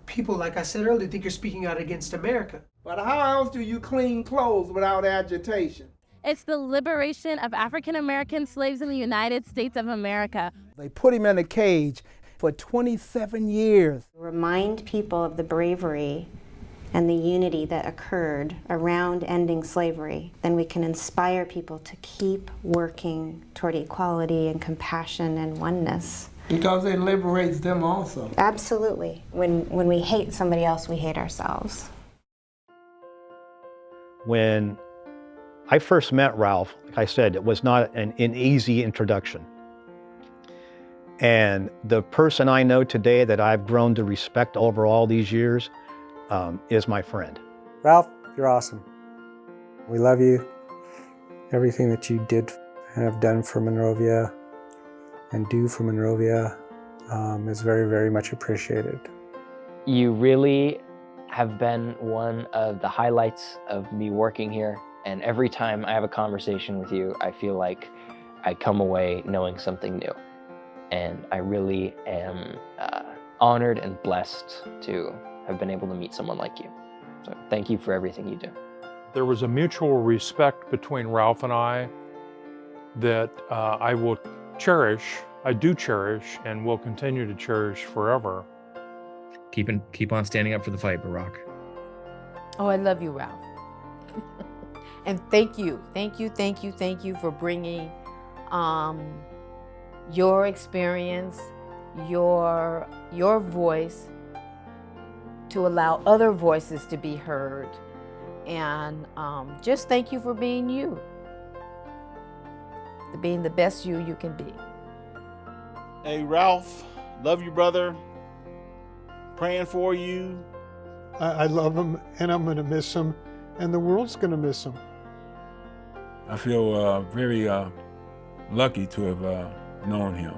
people, like I said earlier, think you're speaking out against America. But how else do you clean clothes without agitation? It's the liberation of African American slaves in the United States of America. They put him in a cage for 27 years. Remind people of the bravery and the unity that occurred around ending slavery, then we can inspire people to keep working toward equality and compassion and oneness. Because it liberates them also. Absolutely. When we hate somebody else, we hate ourselves. When I first met Ralph, like I said, it was not an easy introduction. And the person I know today that I've grown to respect over all these years is my friend. Ralph, you're awesome. We love you. Everything that you did and have done for Monrovia and do for Monrovia is very, very much appreciated. You really have been one of the highlights of me working here, and every time I have a conversation with you, I feel like I come away knowing something new. And I really am honored and blessed to have been able to meet someone like you. So thank you for everything you do. There was a mutual respect between Ralph and I that I will cherish, I do cherish, and will continue to cherish forever. Keep on standing up for the fight, Barack. Oh, I love you, Ralph. And thank you for bringing your experience, your voice, to allow other voices to be heard. And just thank you for being you, being the best you can be. Hey, Ralph, love you, brother. praying for you. I love him, and I'm going to miss him, and the world's going to miss him. I feel very lucky to have known him.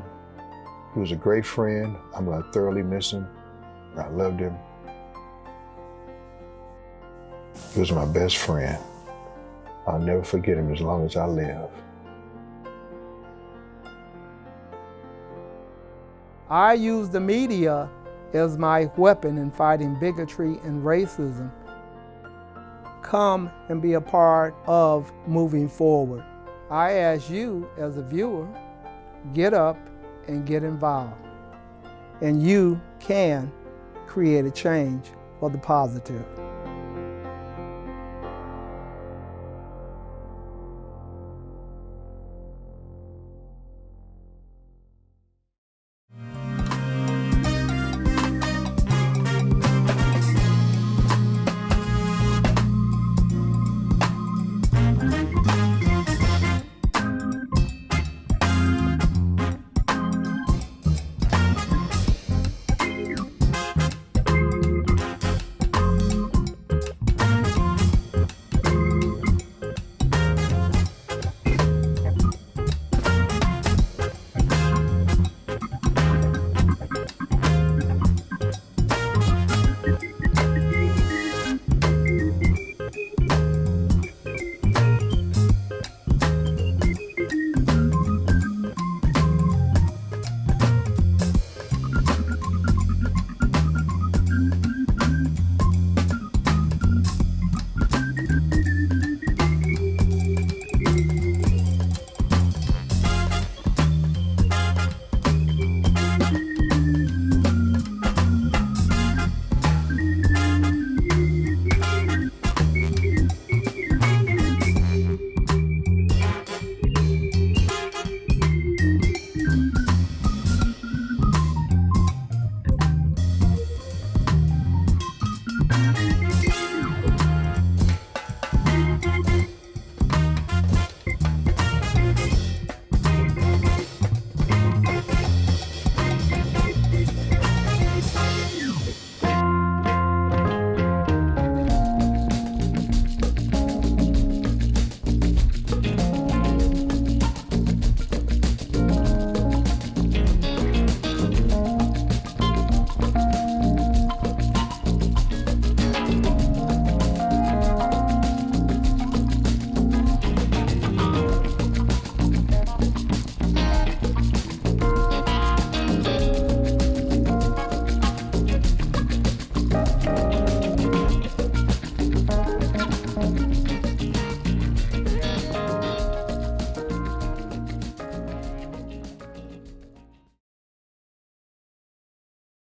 He was a great friend. I'm going to thoroughly miss him. I loved him. He was my best friend. I'll never forget him as long as I live. I use the media as my weapon in fighting bigotry and racism. Come and be a part of moving forward. I ask you as a viewer, get up and get involved. And you can create a change for the positive.